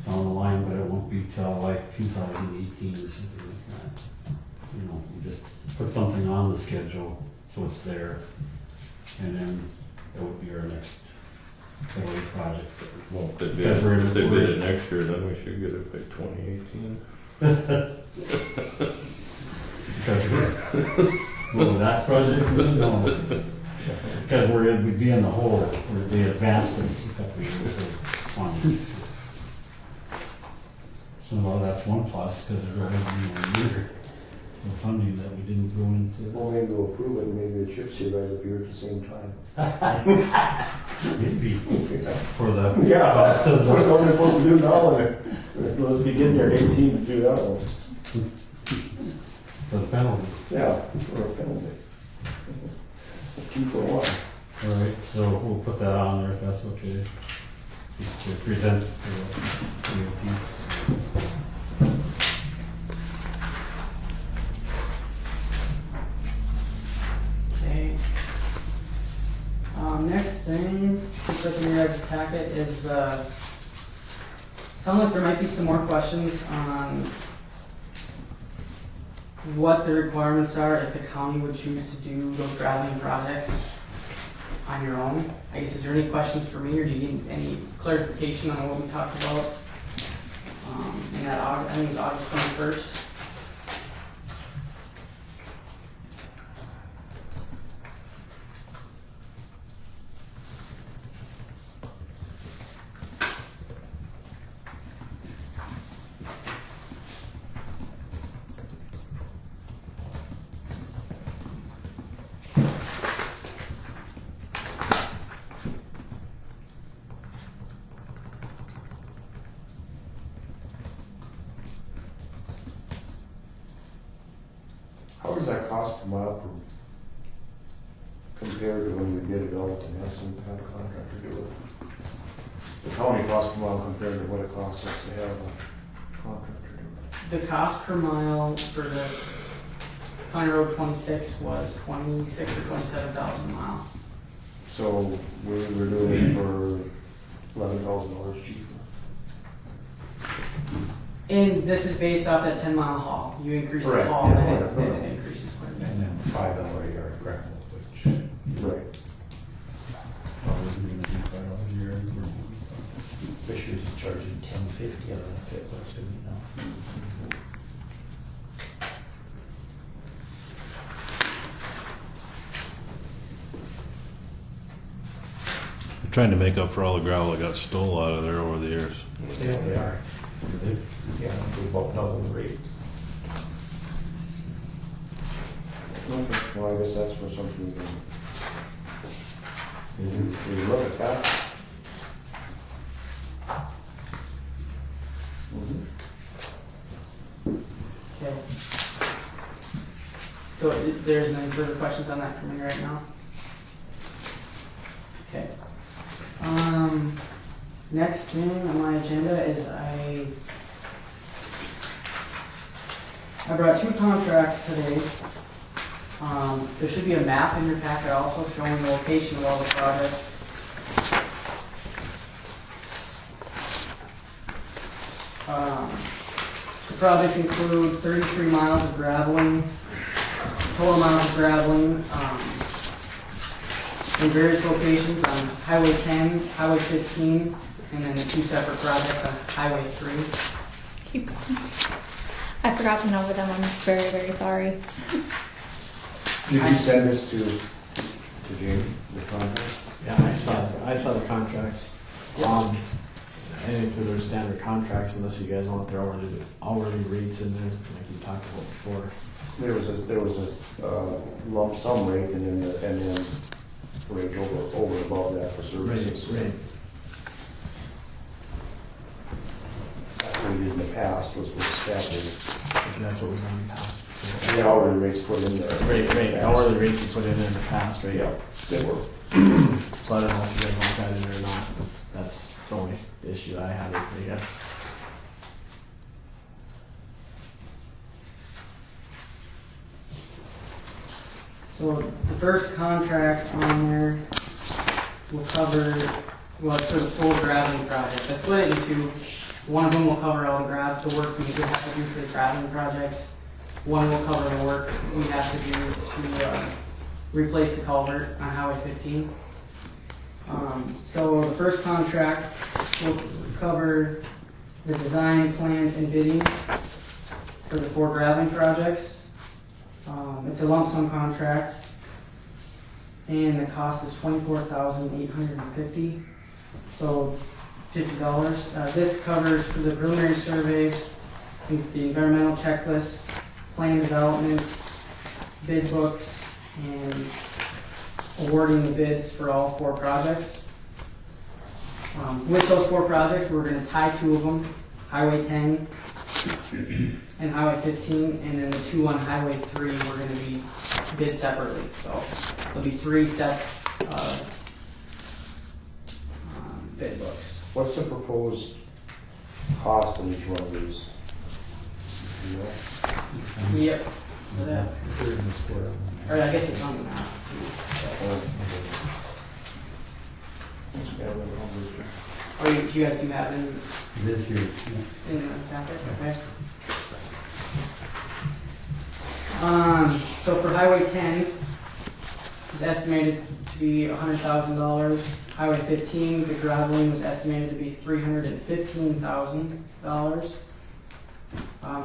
down the line, but it won't be till like 2018 or something like that. We just put something on the schedule so it's there, and then it would be our next federal project. Well, if they Because we're in- if they bid it next year, then we should get it by 2018. Because well, that project, no. Because we'd be in the hole, they advanced this a couple of years of funds. So that's one plus, because there will be 1 year of funding that we didn't go into. Well, maybe we'll approve it, and maybe the chip seal guys appear at the same time. Maybe for the Yeah, cost of that's the, what we're supposed to do now, and we're supposed to be getting there at 18 to do that one. for the penalty. Yeah, for a penalty. 2 for 1. All right, so we'll put that on there if that's okay. Just to present for the DOT. Okay. Next thing, it's up in your guys' packet is sounds like there might be some more questions on what the requirements are if the county would choose to do those graveling projects on your own. I guess, is there any questions for me, or do you need any clarification on what we talked about in that August, I think it was August 21st? does that cost per mile compared to when we bid it out and have some kind of contractor do it? The county cost per mile compared to what it costs us to have a contractor do it? The cost per mile for this County Road 26 was 26 or 27,000 a mile. So we were doing it for $11,000 cheaper. And this is based off that 10-mile haul. You increase the Right, haul, yeah, then right. it increases quite a bit. And then $5 a yard gravel, which Right. Fisher's charging $10.50 out of that pit, what's it, you know? Trying to make up for all the gravel that got stole out of there over the years. Yeah, they are. Yeah, we about double the rate. Okay. Well, I guess that's for something we can, you look at that. Mhm. Okay. So there's no further questions on that for me right now? Okay. Next thing on my agenda is I brought 2 contracts today. There should be a map in your packet also showing the location of all the projects. The projects include 33 miles of graveling, total miles of graveling, in various locations on Highway 10, Highway 15, and then the 2 separate projects on Highway 3. Keep going. I forgot to number them. I'm very, very sorry. Did you send this to Jamie, the contract? Yeah, I saw the contracts. I think they're standard contracts unless you guys want their hourly rates in there, like you talked about before. There was a lump sum rate and then rate over and above that for services. Right. That's what we did in the past was established. That's what we've done past. The hourly rates put in there. Right, hourly rates you put in the past, right? Yeah, they were. So I don't know if you guys want that in there or not. That's the only issue I have with it, I guess. So the first contract on there will cover, well, it's for the full graveling project. I split it into, one of them will cover all the work we would have to do for the graveling projects. One will cover the work we have to do to replace the culvert on Highway 15. So the first contract will cover the design, plans, and bidding for the 4 graveling projects. It's a lump sum contract, and the cost is $24,850. So $50. This covers for the preliminary survey, the environmental checklists, plan development, bid books, and awarding the bids for all 4 projects. With those 4 projects, we're going to tie 2 of them, Highway 10 and Highway 15, and then the 2 on Highway 3 we're going to be bid separately. So there'll be 3 sets of bid books. What's the proposed cost on each one of these? Yep. For that. They're in the square. Or I guess it's on the map too. Or you guys do have it This year, in the packet? Okay. So for Highway 10, it's estimated to be $100,000. Highway 15, the graveling was estimated to be $315,000.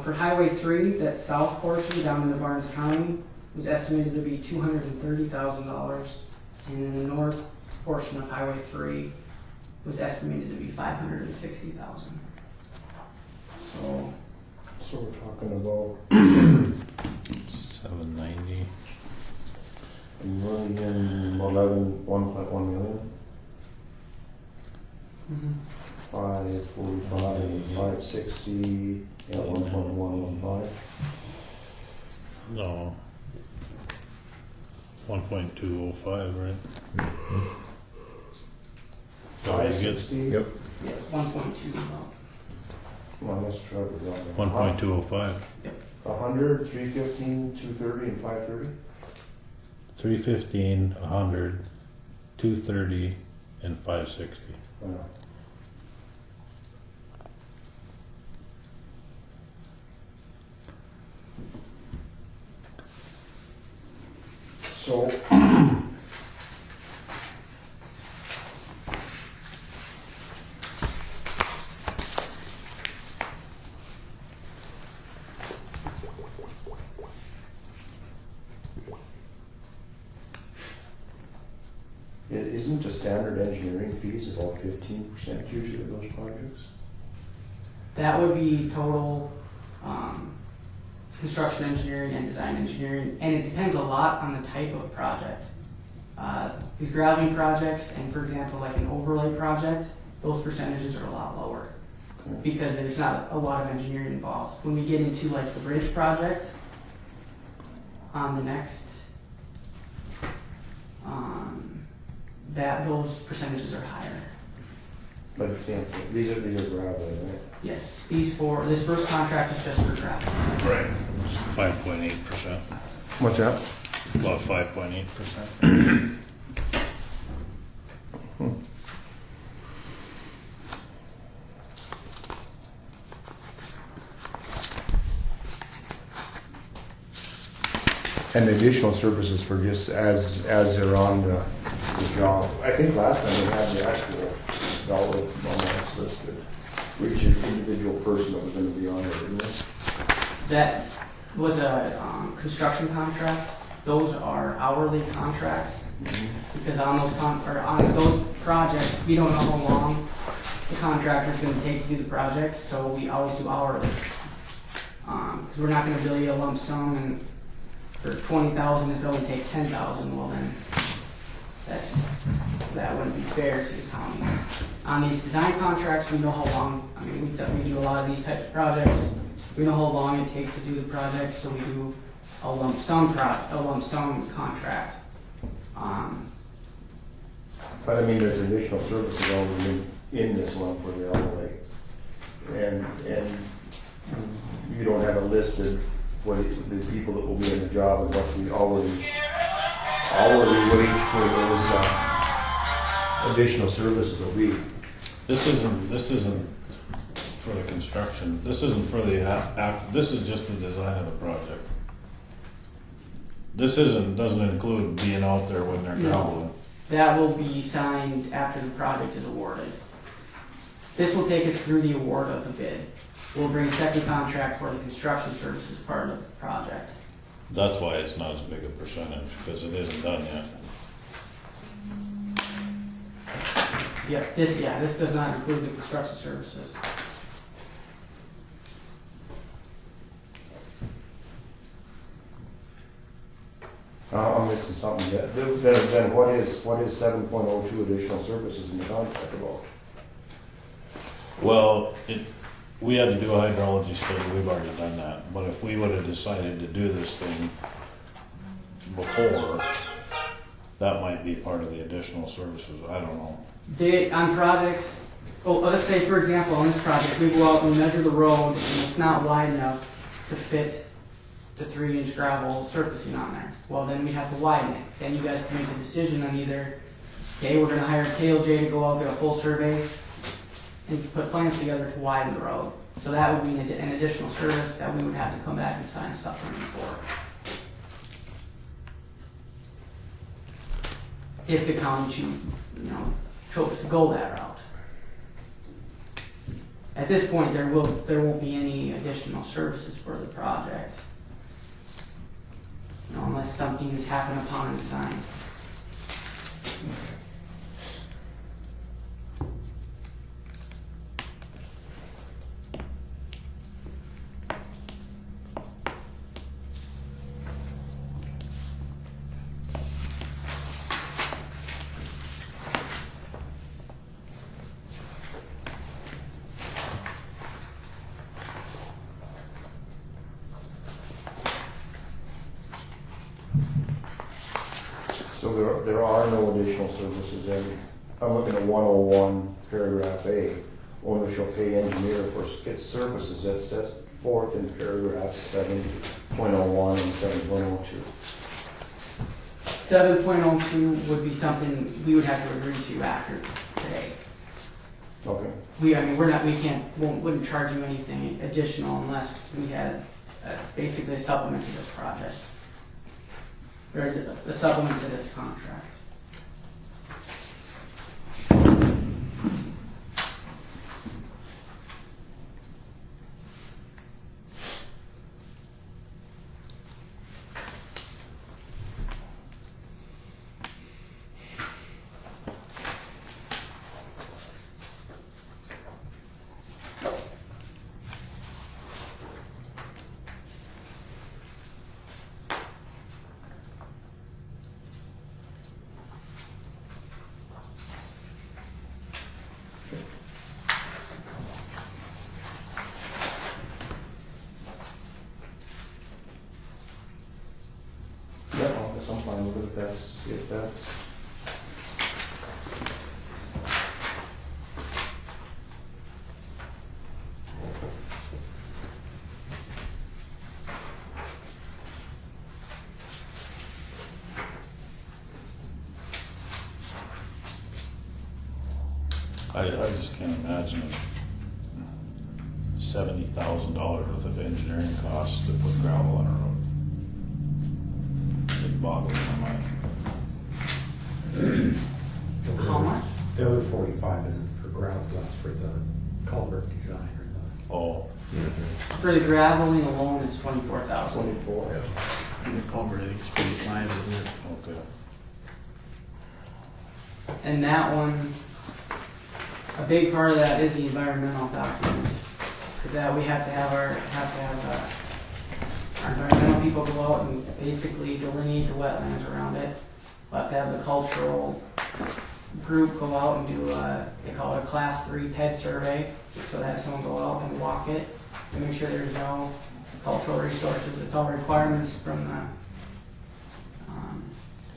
For Highway 3, that south portion down in the Barnes County, was estimated to be $230,000. And then the north portion of Highway 3 was estimated to be $560,000. So So we're talking about $790. $1.1 million. 545, 560, yeah, 1.115. No, 1.205, right? So Five you get sixty. Yep. Yeah, 1.2. Well, let's try it down there. 1.205. 100, 315, 230, and 530. 315, 100, 230, and 560. So. It isn't a standard engineering fees about 15% usually of those projects? That would be total construction engineering and design engineering, and it depends a lot on the type of project. These grouting projects, and for example, like an overlay project, those percentages are a lot lower because there's not a lot of engineering involved. When we get into like the bridge project, on the next, those percentages are higher. But yeah, these are gravel, right? Yes, this first contract is just for gravel. Right. 5.8%. What's that? About 5.8%. And additional services for just as they're on the job. I think last time we had the actual dollar amounts listed for each individual person that was going to be on there, didn't we? That was a construction contract. Those are hourly contracts because on those projects, we don't know how long the contractor is going to take to do the project, so we always do hourly. Because we're not going to bill you a lump sum and for 20,000 if it only takes 10,000. Well then, that wouldn't be fair to the county. On these design contracts, we know how long. I mean, we do a lot of these types of projects. We know how long it takes to do the project, so we do a lump sum contract. But I mean, there's additional services already in this one for the hourly. And you don't have it listed what the people that will be in the job and what the hourly wage for those additional services will be. This isn't for the construction. This isn't for the this is just the design of the project. This doesn't include being out there when they're graveling. That will be signed after the project is awarded. This will take us through the award of the bid. We'll bring a second contract for the construction services part of the project. That's why it's not as big a percentage, because it isn't done yet. Yep, this does not include the construction services. I'm missing something. Then what is 7.02 additional services in the contract about? Well, we had to do a hydrology study. We've already done that. But if we would have decided to do this thing before, that might be part of the additional services. I don't know. On projects, let's say for example on this project, we go out and measure the road and it's not wide enough to fit the 3-inch gravel surfacing on there. Well, then we have to widen it. Then you guys can make a decision on either, okay, we're going to hire KLJ to go out, get a full survey, and put plans together to widen the road. So that would be an additional service that we would have to come back and sign a supplement for. If the county chose to go that route. At this point, there won't be any additional services for the project. Unless something has happened upon design. So there are no additional services in, I'm looking at 101, paragraph A. Owner shall pay engineer for its services as set forth in paragraph 7.01 and 7.02. 7.02 would be something we would have to agree to after today. Okay. I mean, wouldn't charge you anything additional unless we had basically a supplement to this project. Or a supplement to this contract. Yeah, I guess I'm fine with it if that's. I just can't imagine $70,000 worth of engineering costs to put gravel on a road. It boggles my mind. How much? The other 45 isn't for gravel, that's for the culvert design or Oh, For the graveling alone, it's 24,000. 24. And the culvert, I think, is 45, isn't it? okay. And that one, a big part of that is the environmental document. Because that we have to have our environmental people go out and basically delineate the wetlands around it. We'll have to have the cultural group go out and do they call it a class 3 PED survey. So that someone go out and walk it to make sure there's no cultural resources. It's all requirements from the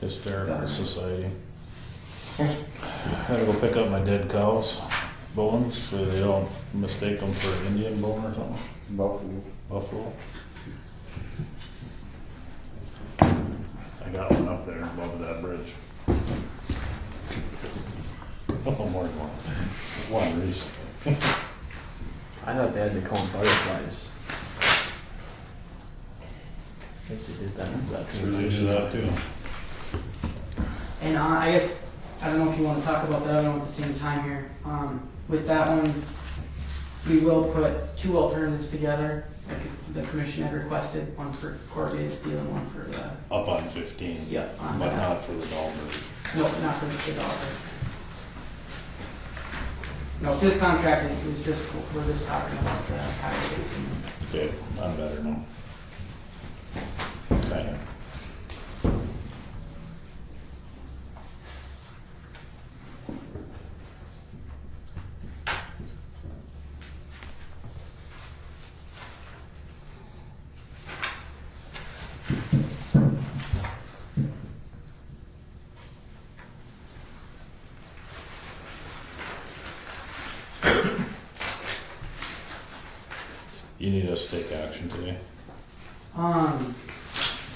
Hysterical government. society. I gotta go pick up my dead cow's bones so they don't mistake them for an Indian bone or something. Buffalo. I got one up there above that bridge. Oh, more than one. One recently. I thought they had to call them butterflies. I think they did that. Sure they do that too. And I guess, I don't know if you want to talk about the other one at the same time here. With that one, we will put 2 alternatives together, like the commission had requested, one for corrugated steel and one for the, Up on 15. Yep, on But that. not for the Dalbert. no, not for the dollar. No, this contract is just, we're just talking about the highway 18. Okay, I'm better now. Kinda. You need us to take action today.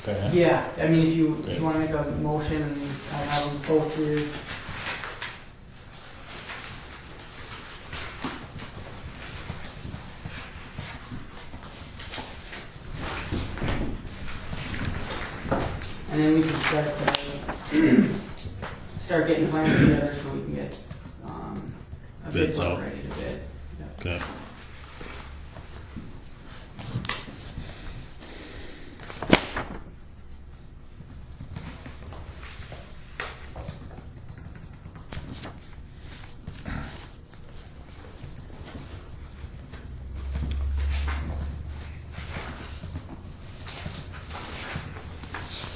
Okay. Yeah, I mean, if you Okay. want to make a motion and I have them both here. And then we can start getting plans together so we can get a bid Bids book out. ready to bid. Yeah. Okay.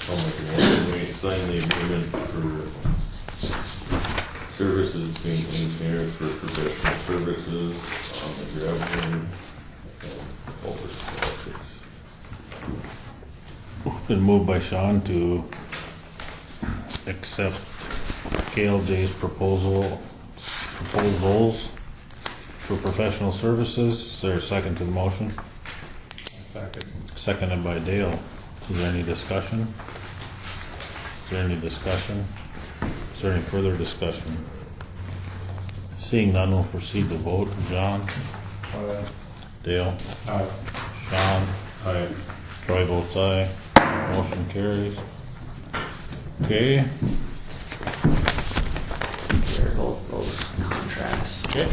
I'll make a motion, we sign the agreement for services being engineered for professional services on the graveling and culvert projects. Been moved by Sean to accept KLJ's proposals for professional services. Is there a second to the motion? Second. Seconded by Dale. Is there any discussion? Is there any discussion? Is there any further discussion? Seeing none, we'll proceed to vote. John? Dale? Aye. Sean? Aye. Troy votes aye. Motion carries. Okay. There are both those contracts. Okay.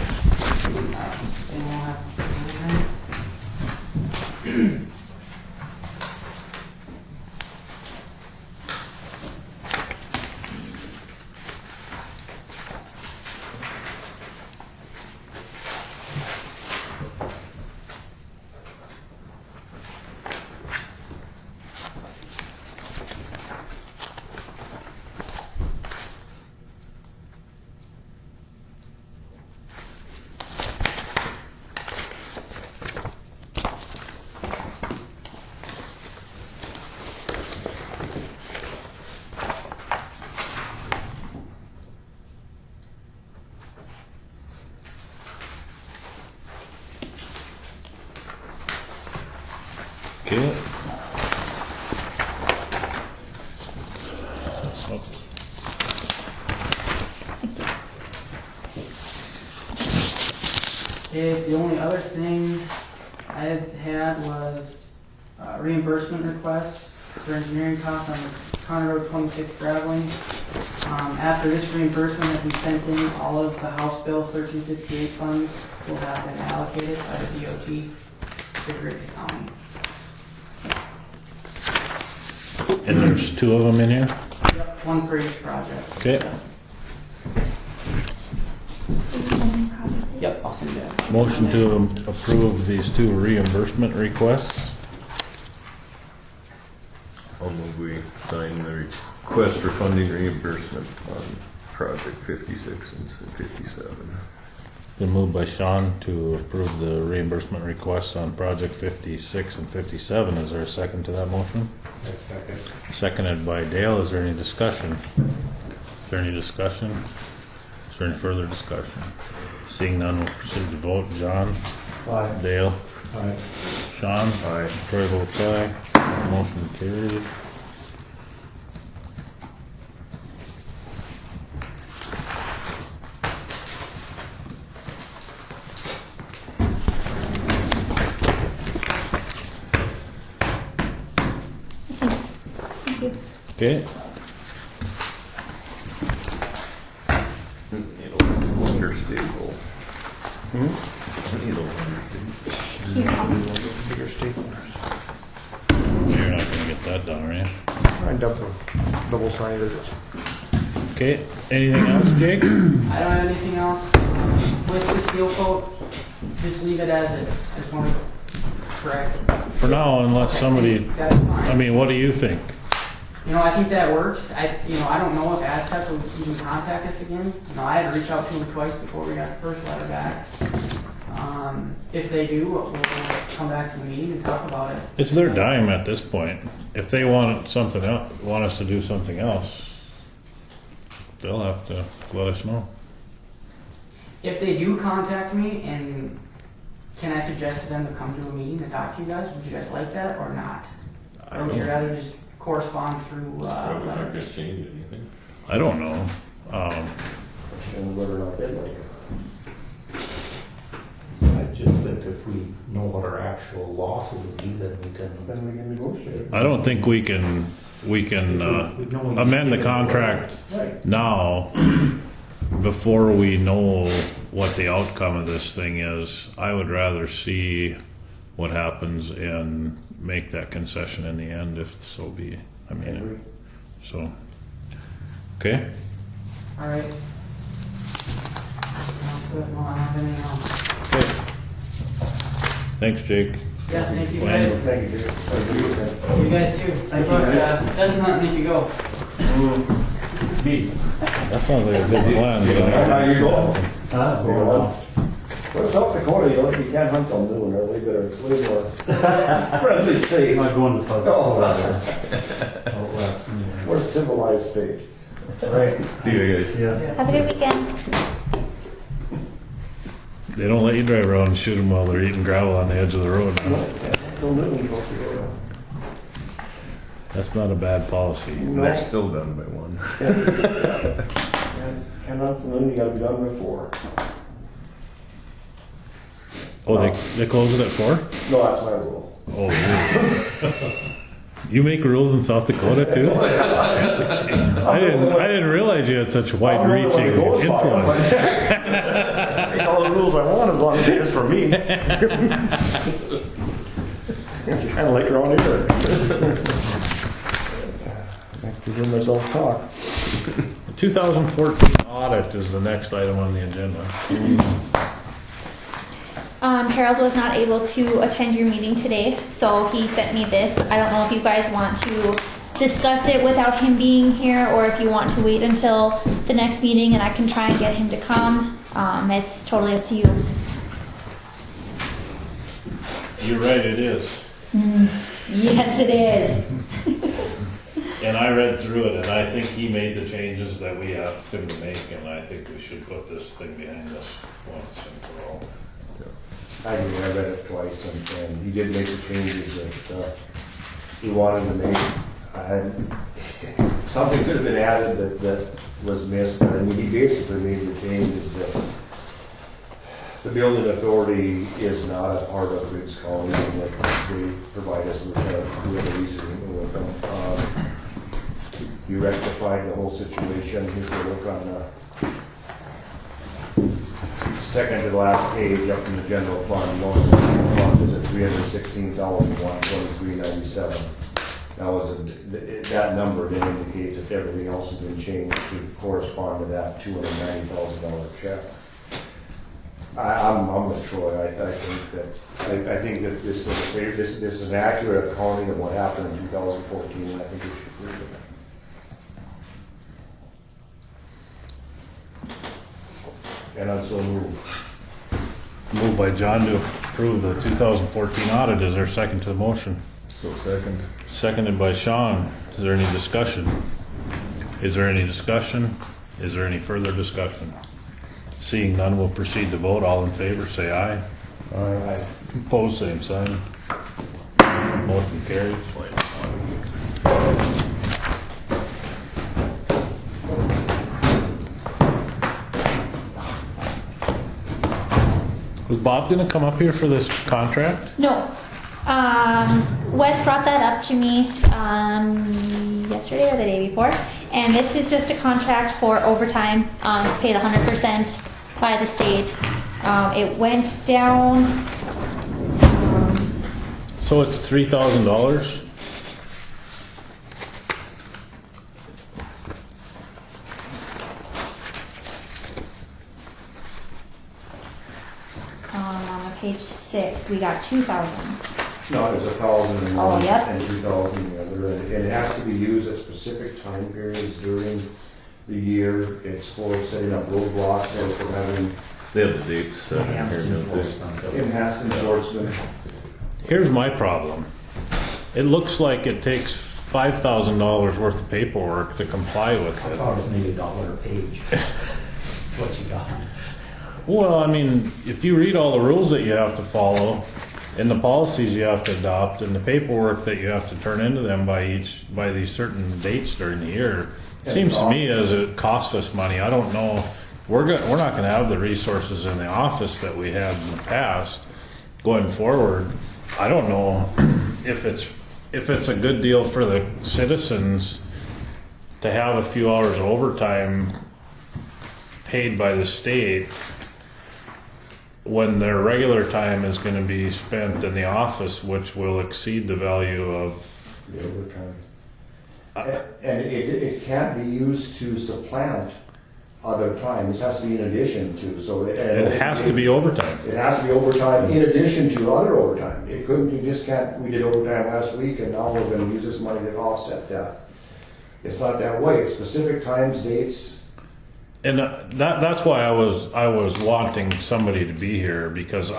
Okay. The only other thing I had was reimbursement requests for engineering costs on the County Road 26 graveling. After this reimbursement has been sent in, all of the House Bill 1358 funds will have been allocated by the DOT to Griggs County. And there's two of them in here? Yep, one for each project. Okay. Yep, I'll send that. Motion to approve these two reimbursement requests. I'll move we sign the request for funding reimbursement on project 56 and 57. Been moved by Sean to approve the reimbursement requests on project 56 and 57. Is there a second to that motion? That's second. Seconded by Dale. Is there any discussion? Is there any discussion? Is there any further discussion? Seeing none, we'll proceed to vote. John? Aye. Dale? Aye. Sean? Aye. Troy votes aye. Motion carried. Okay. Need a wonder staple. Need a wonder staple. Bigger staplers. You're not gonna get that done, are you? I'd double sided it. Okay, anything else, Jake? I don't have anything else. With the seal coat, just leave it as is. I just want to correct. For now, unless somebody, That's fine. I mean, what do you think? You know, I think that works. I don't know if Aztec will even contact us again. You know, I had to reach out to them twice before we got the first letter back. If they do, we'll come back to the meeting and talk about it. It's their dime at this point. If they want something else, want us to do something else, they'll have to let us know. If they do contact me, and can I suggest to them to come to a meeting and talk to you guys? Would you guys like that or not? Or would you rather just correspond through Probably not gonna letters? change anything. I don't know. And whether or not they'd like it. I just think if we know what our actual losses would be, then we can. Then we can negotiate. I don't think we can amend the contract Right. now before we know what the outcome of this thing is. I would rather see what happens and make that concession in the end, if so be. I mean, so, okay. All right. Sounds good. No, I don't have anything else. Okay. Thanks, Jake. Yeah, thank you Plan. guys. Thank you, Jake. You guys too. Thank you, Look, guys. doesn't let me if you go. That sounds like a good plan. But How you going? Well, Well, South Dakota, you can't hunt on noon, or way better, it's way more friendly state. I'm not going to South Oh. Dakota. Out west. More civilized state. All right. See you guys. Yeah. Have a good weekend. They don't let you drive around and shoot them while they're eating gravel on the edge of the road. Don't do anything, folks. That's not a bad policy. They're still done by 1. And up to noon, you gotta be done by 4. Oh, they close it at 4? No, that's my rule. Oh, you make rules in South Dakota too? I didn't realize you had such wide-reaching influence. Make all the rules I want as long as it is for me. It's kind of like around here. I have to hear myself talk. 2014 audit is the next item on the agenda. Harold was not able to attend your meeting today, so he sent me this. I don't know if you guys want to discuss it without him being here, or if you want to wait until the next meeting and I can try and get him to come. It's totally up to you. You're right, it is. Yes, it is. And I read through it, and I think he made the changes that we asked him to make, and I think we should put this thing behind us once and for all. I agree, I read it twice, and he did make the changes that he wanted to make. Something could have been added that was missed, but I mean, he basically made the changes that the building authority is not a part of Griggs County, and that they provide us with a lease agreement with them. You rectified the whole situation. Here's the look on the second to the last page up in the general fund. Loans fund is at $316,123.97. That number then indicates that everything else has been changed to correspond to that $290,000 check. I'm with Troy. I think that this is an accurate accounting of what happened in 2014, and I think we should approve it. And I'm so moved. Moved by John to approve the 2014 audit. Is there a second to the motion? So second. Seconded by Sean. Is there any discussion? Is there any discussion? Is there any further discussion? Seeing none, we'll proceed to vote. All in favor, say aye. Aye. Opposed, same sign. Motion carries. Was Bob gonna come up here for this contract? No. Wes brought that up to me yesterday or the day before, and this is just a contract for overtime. It's paid 100% by the state. It went down. So it's $3,000? On page 6, we got 2,000. No, there's 1,000 and Oh, yep. and 2,000 the other, and it has to be used at specific time periods during the year. It's for setting up roadblocks or for having They have the dates set in here, don't they? enhanced enforcement. Here's my problem. It looks like it takes $5,000 worth of paperwork to comply with I it. thought it was maybe $1 a page. That's what you got. Well, I mean, if you read all the rules that you have to follow, and the policies you have to adopt, and the paperwork that you have to turn into them by these certain dates during the year, it seems to me as it costs us money. I don't know. We're not going to have the resources in the office that we had in the past going forward. I don't know if it's a good deal for the citizens to have a few hours of overtime paid by the state when their regular time is going to be spent in the office, which will exceed the value of The overtime. And it can't be used to supplant other time. This has to be in addition to, so. it has to be overtime. It has to be overtime in addition to other overtime. It couldn't, you just can't, we did overtime last week and now we're gonna use this money to offset that. It's not that way. It's specific times, dates. And that's why I was wanting somebody to be here, because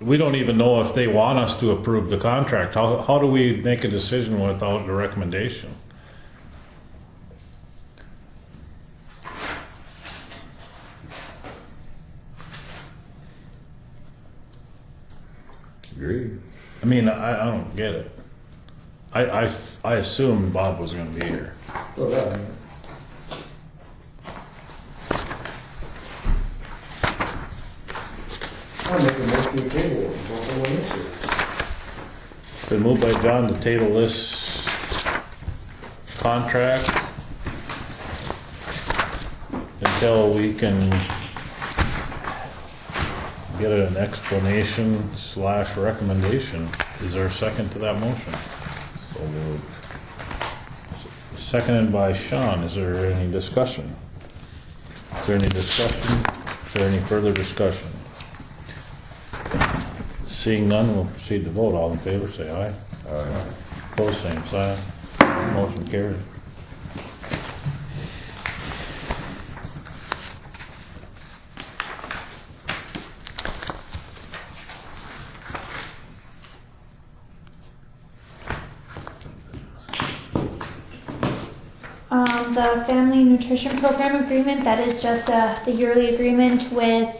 we don't even know if they want us to approve the contract. How do we make a decision without the recommendation? Agree. I mean, I don't get it. I assumed Bob was gonna be here. Oh, yeah. I'll make a motion to table it until someone is here. Been moved by John to table this contract until we can get an explanation / recommendation. Is there a second to that motion? So moved. Seconded by Sean. Is there any discussion? Is there any discussion? Is there any further discussion? Seeing none, we'll proceed to vote. All in favor, say aye. Aye. Opposed, same sign. Motion carried. The family nutrition program agreement, that is just the yearly agreement with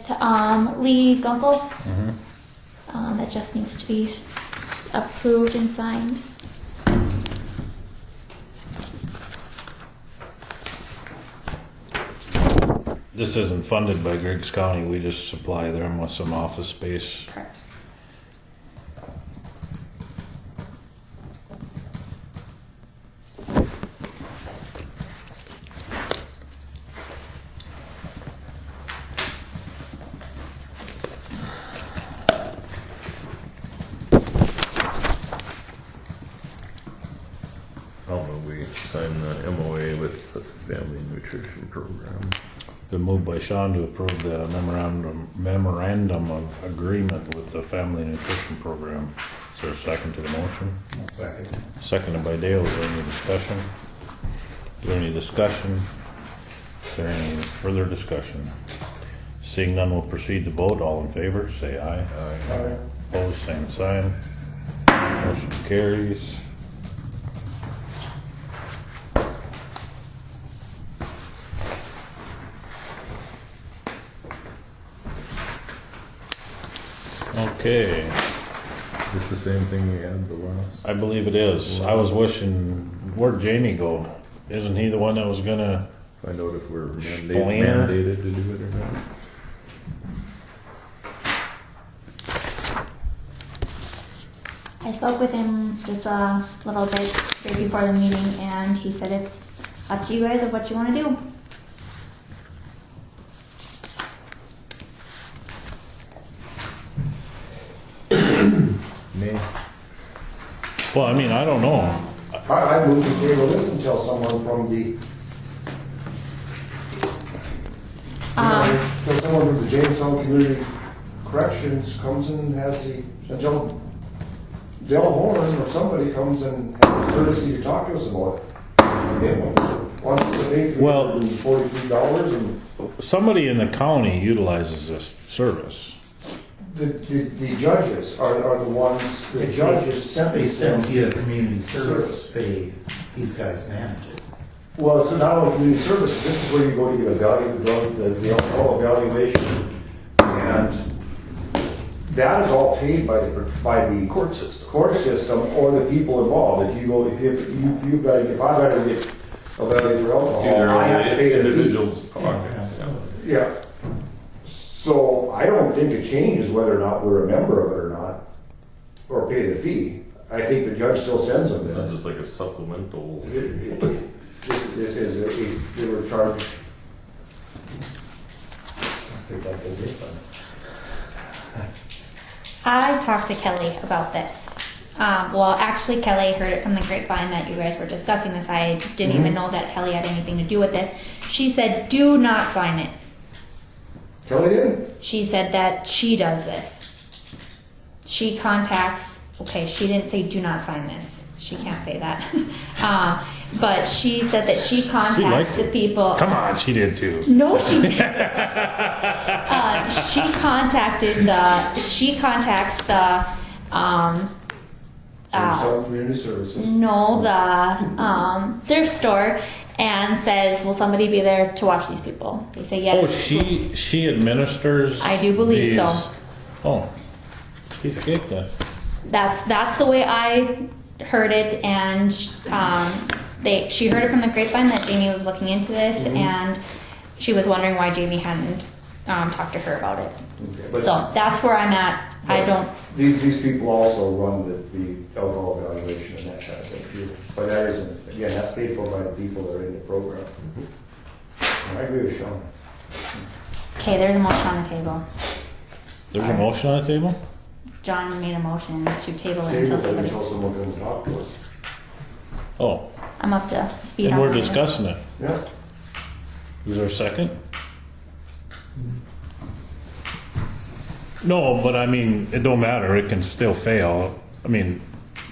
Lee Gunkel. That just needs to be approved and signed. This isn't funded by Griggs County. We just supply them with some office space. Correct. I'll move we sign the MOA with the family nutrition program. Been moved by Sean to approve the memorandum of agreement with the family nutrition program. Is there a second to the motion? Second. Seconded by Dale. Is there any discussion? Is there any discussion? Is there any further discussion? Seeing none, we'll proceed to vote. All in favor, say aye. Aye. Opposed, same sign. Motion carries. Okay, Is this the same thing we had the last? I believe it is. I was wishing, where'd Jamie go? Isn't he the one that was gonna? Find out if we're Splainer. mandated to do it or not. I spoke with him just a little bit right before the meeting, and he said it's up to you guys of what you want to do. Me? Well, I mean, I don't know. I move to table this until someone from the, until someone from the Jamestown Community Corrections comes and has the, until Del Horn or somebody comes and has the courtesy to talk to us about it. They wants to pay Well- $343 and Somebody in the county utilizes this service. the judges are the ones, the judges sent They these send things. you a community service, these guys manage it. Well, it's not only community services, this is where you go to get the alcohol evaluation. And that is all paid by the court system or the people involved. If you go, if I gotta get evaluated for alcohol, I have to pay the fee. Individuals pocket. Yeah. So I don't think it changes whether or not we're a member of it or not, or pay the fee. I think the judge still sends them It's there. not just like a supplemental. This is, they were charged. I think that's a different. I talked to Kelly about this. Well, actually, Kelly heard it from the grapevine that you guys were discussing this. I didn't even know that Kelly had anything to do with this. She said, do not sign it. Kelly did? She said that she does this. She contacts, okay, she didn't say do not sign this. She can't say that. But she said that she contacts liked the it. people. Come on, she did too. No, she didn't. She contacts the, Jamestown Community Services. no, the, thrift store and says, will somebody be there to watch these people? They say yes. Oh, she administers. I do believe so. these- Oh, she's a good then. That's the way I heard it, and she heard it from the grapevine that Jamie was looking into this, and she was wondering why Jamie hadn't talked to her about it. Okay, but So that's where I'm at. I don't. these people also run the alcohol evaluation and that kind of thing too. But that isn't, again, that's paid for by the people that are in the program. And I agree with Sean. Okay, there's a motion on the table. There's a motion on the table? John made a motion to table it Table until it somebody. until someone comes and talk to us. Oh, I'm up to speed and on we're this. discussing it. Yeah. Is there a second? No, but I mean, it don't matter, it can still fail. I mean,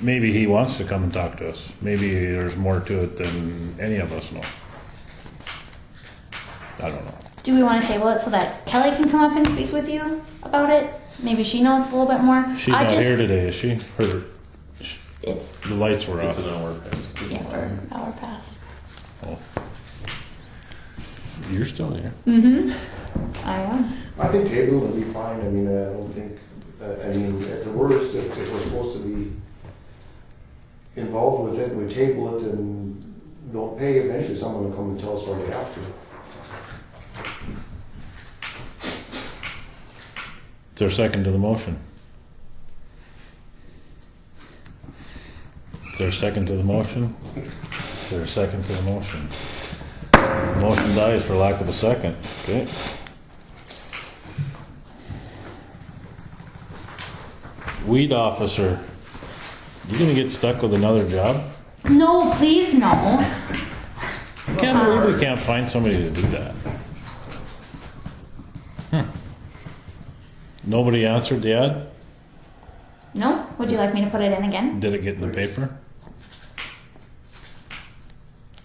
maybe he wants to come and talk to us. Maybe there's more to it than any of us know. I don't know. Do we want to table it so that Kelly can come up and speak with you about it? Maybe she knows a little bit more. She's not here today, is she? It's The lights were It's off. an hour past. yeah, we're an hour past. Oh. You're still here. I am. I think table would be fine. I mean, I don't think, I mean, at the worst, if we're supposed to be involved with it, we table it and don't pay, eventually someone will come and tell us why they have to. Is there a second to the motion? Is there a second to the motion? Is there a second to the motion? The motion dies for lack of a second. Okay. Weed officer. You gonna get stuck with another job? No, please no. I can't believe we can't find somebody to do that. Nobody answered the ad? No? Would you like me to put it in again? Did it get in the paper?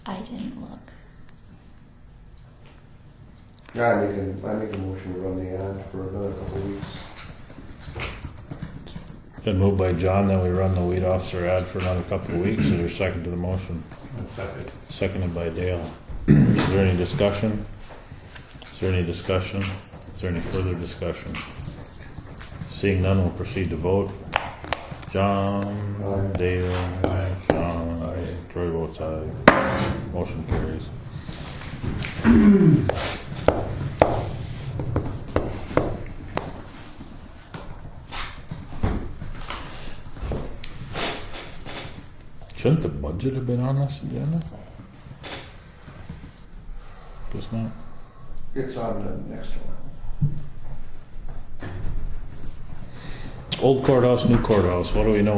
I didn't look. Yeah, I make a motion to run the ad for another couple of weeks. Been moved by John that we run the weed officer ad for another couple of weeks. Is there a second to the motion? Second. Seconded by Dale. Is there any discussion? Is there any discussion? Is there any further discussion? Seeing none, we'll proceed to vote. John, Aye. Dale, Aye. Sean, Aye. Troy votes aye. Motion carries. Shouldn't the budget have been on this agenda? Just not. It's on the next one. Old courthouse, new courthouse, what do we know?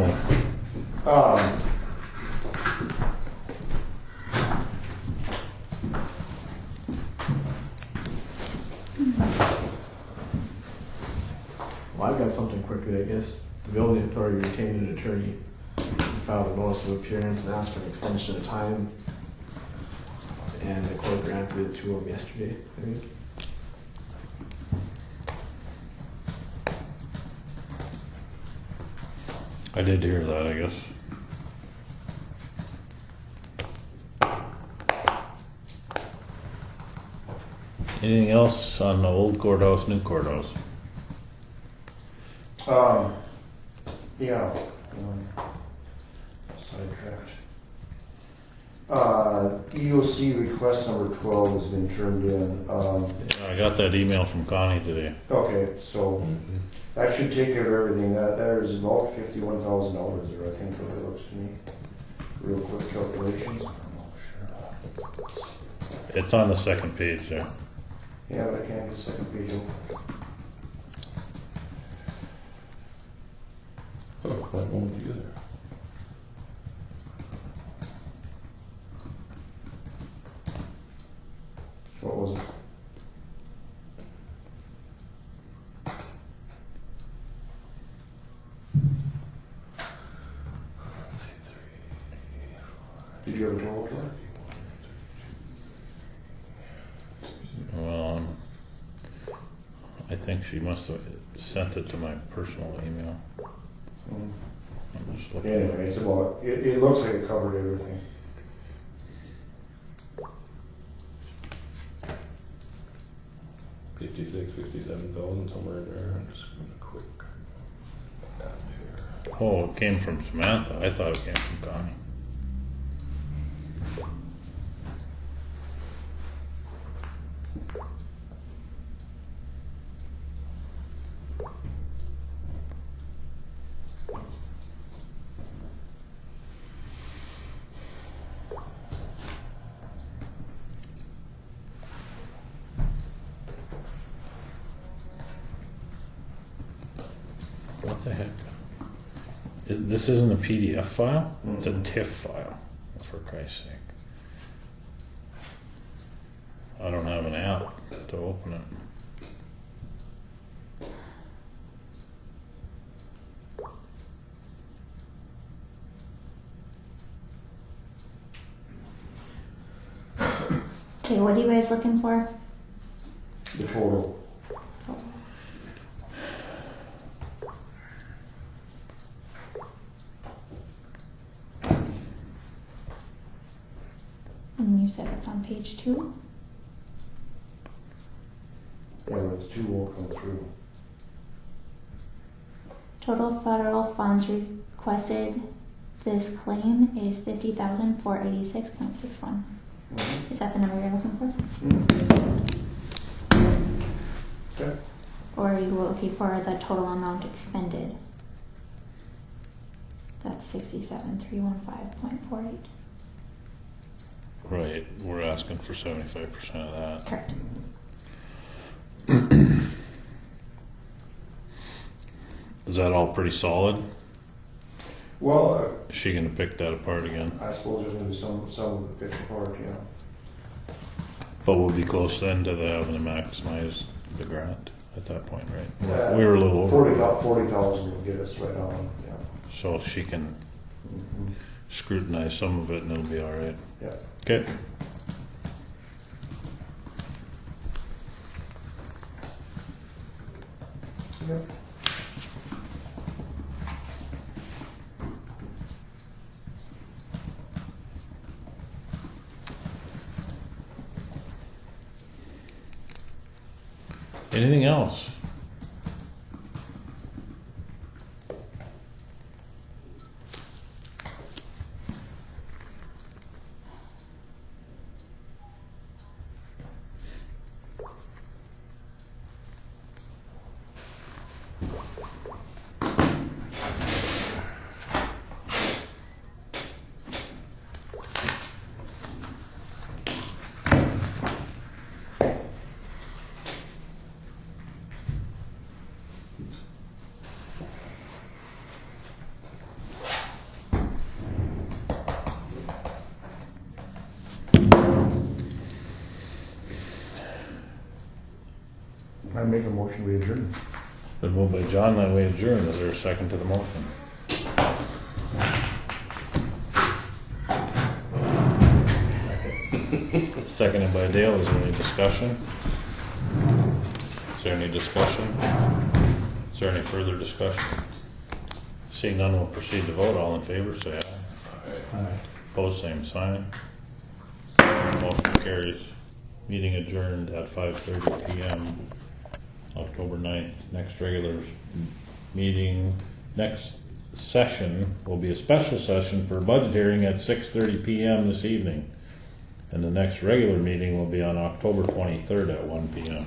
Well, I've got something quickly, I guess. The building authority retained an attorney, filed a notice of appearance and asked for an extension of time. And the court granted it to him yesterday, I think. I did hear that, I guess. Anything else on the old courthouse, new courthouse? Yeah. Sidetracked. EOC request number 12 has been turned in. I got that email from Connie today. Okay, so that should take care of everything. That is about $51,000 there, I think, what it looks to me. Real quick calculations. It's on the second page there. Yeah, but I can't get the second page open. Oh, that won't be either. What was it? Did you have a total, Troy? Well, I think she must have sent it to my personal email. I'm just looking. Anyway, it's about, it looks like it covered everything. $57,000 somewhere in there. I'm just gonna quick. Down here. Oh, it came from Samantha. I thought it came from Connie. What the heck? This isn't a PDF file? It's a TIFF file, for Christ's sake. I don't have an app to open it. Okay, what are you guys looking for? The total. And you said it's on page 2? Yeah, there's 2 will come through. Total federal funds requested this claim is $50,486.61. Is that the number you're looking for? Okay. Or are you looking for the total amount expended? That's 67,315.48. Right, we're asking for 75% of that. Correct. Is that all pretty solid? Well, Is she gonna pick that apart again? I suppose there's gonna be some of the picked apart, yeah. But we'll be close then to having to maximize the grant at that point, right? Yeah. We were a little over, 40,000 will get us right on, yeah. so she can Mhm. scrutinize some of it and it'll be all right. Yeah. Okay. Yeah. Anything else? I make a motion, we adjourn. Been moved by John, that we adjourn. Is there a second to the motion? Seconded by Dale. Is there any discussion? Is there any discussion? Is there any further discussion? Seeing none, we'll proceed to vote. All in favor, say aye. Opposed, same sign. Motion carries. Meeting adjourned at 5:30 p.m. October 9th. Next regular meeting, next session will be a special session for a budget hearing at 6:30 p.m. this evening. And the next regular meeting will be on October 23rd at 1 p.m.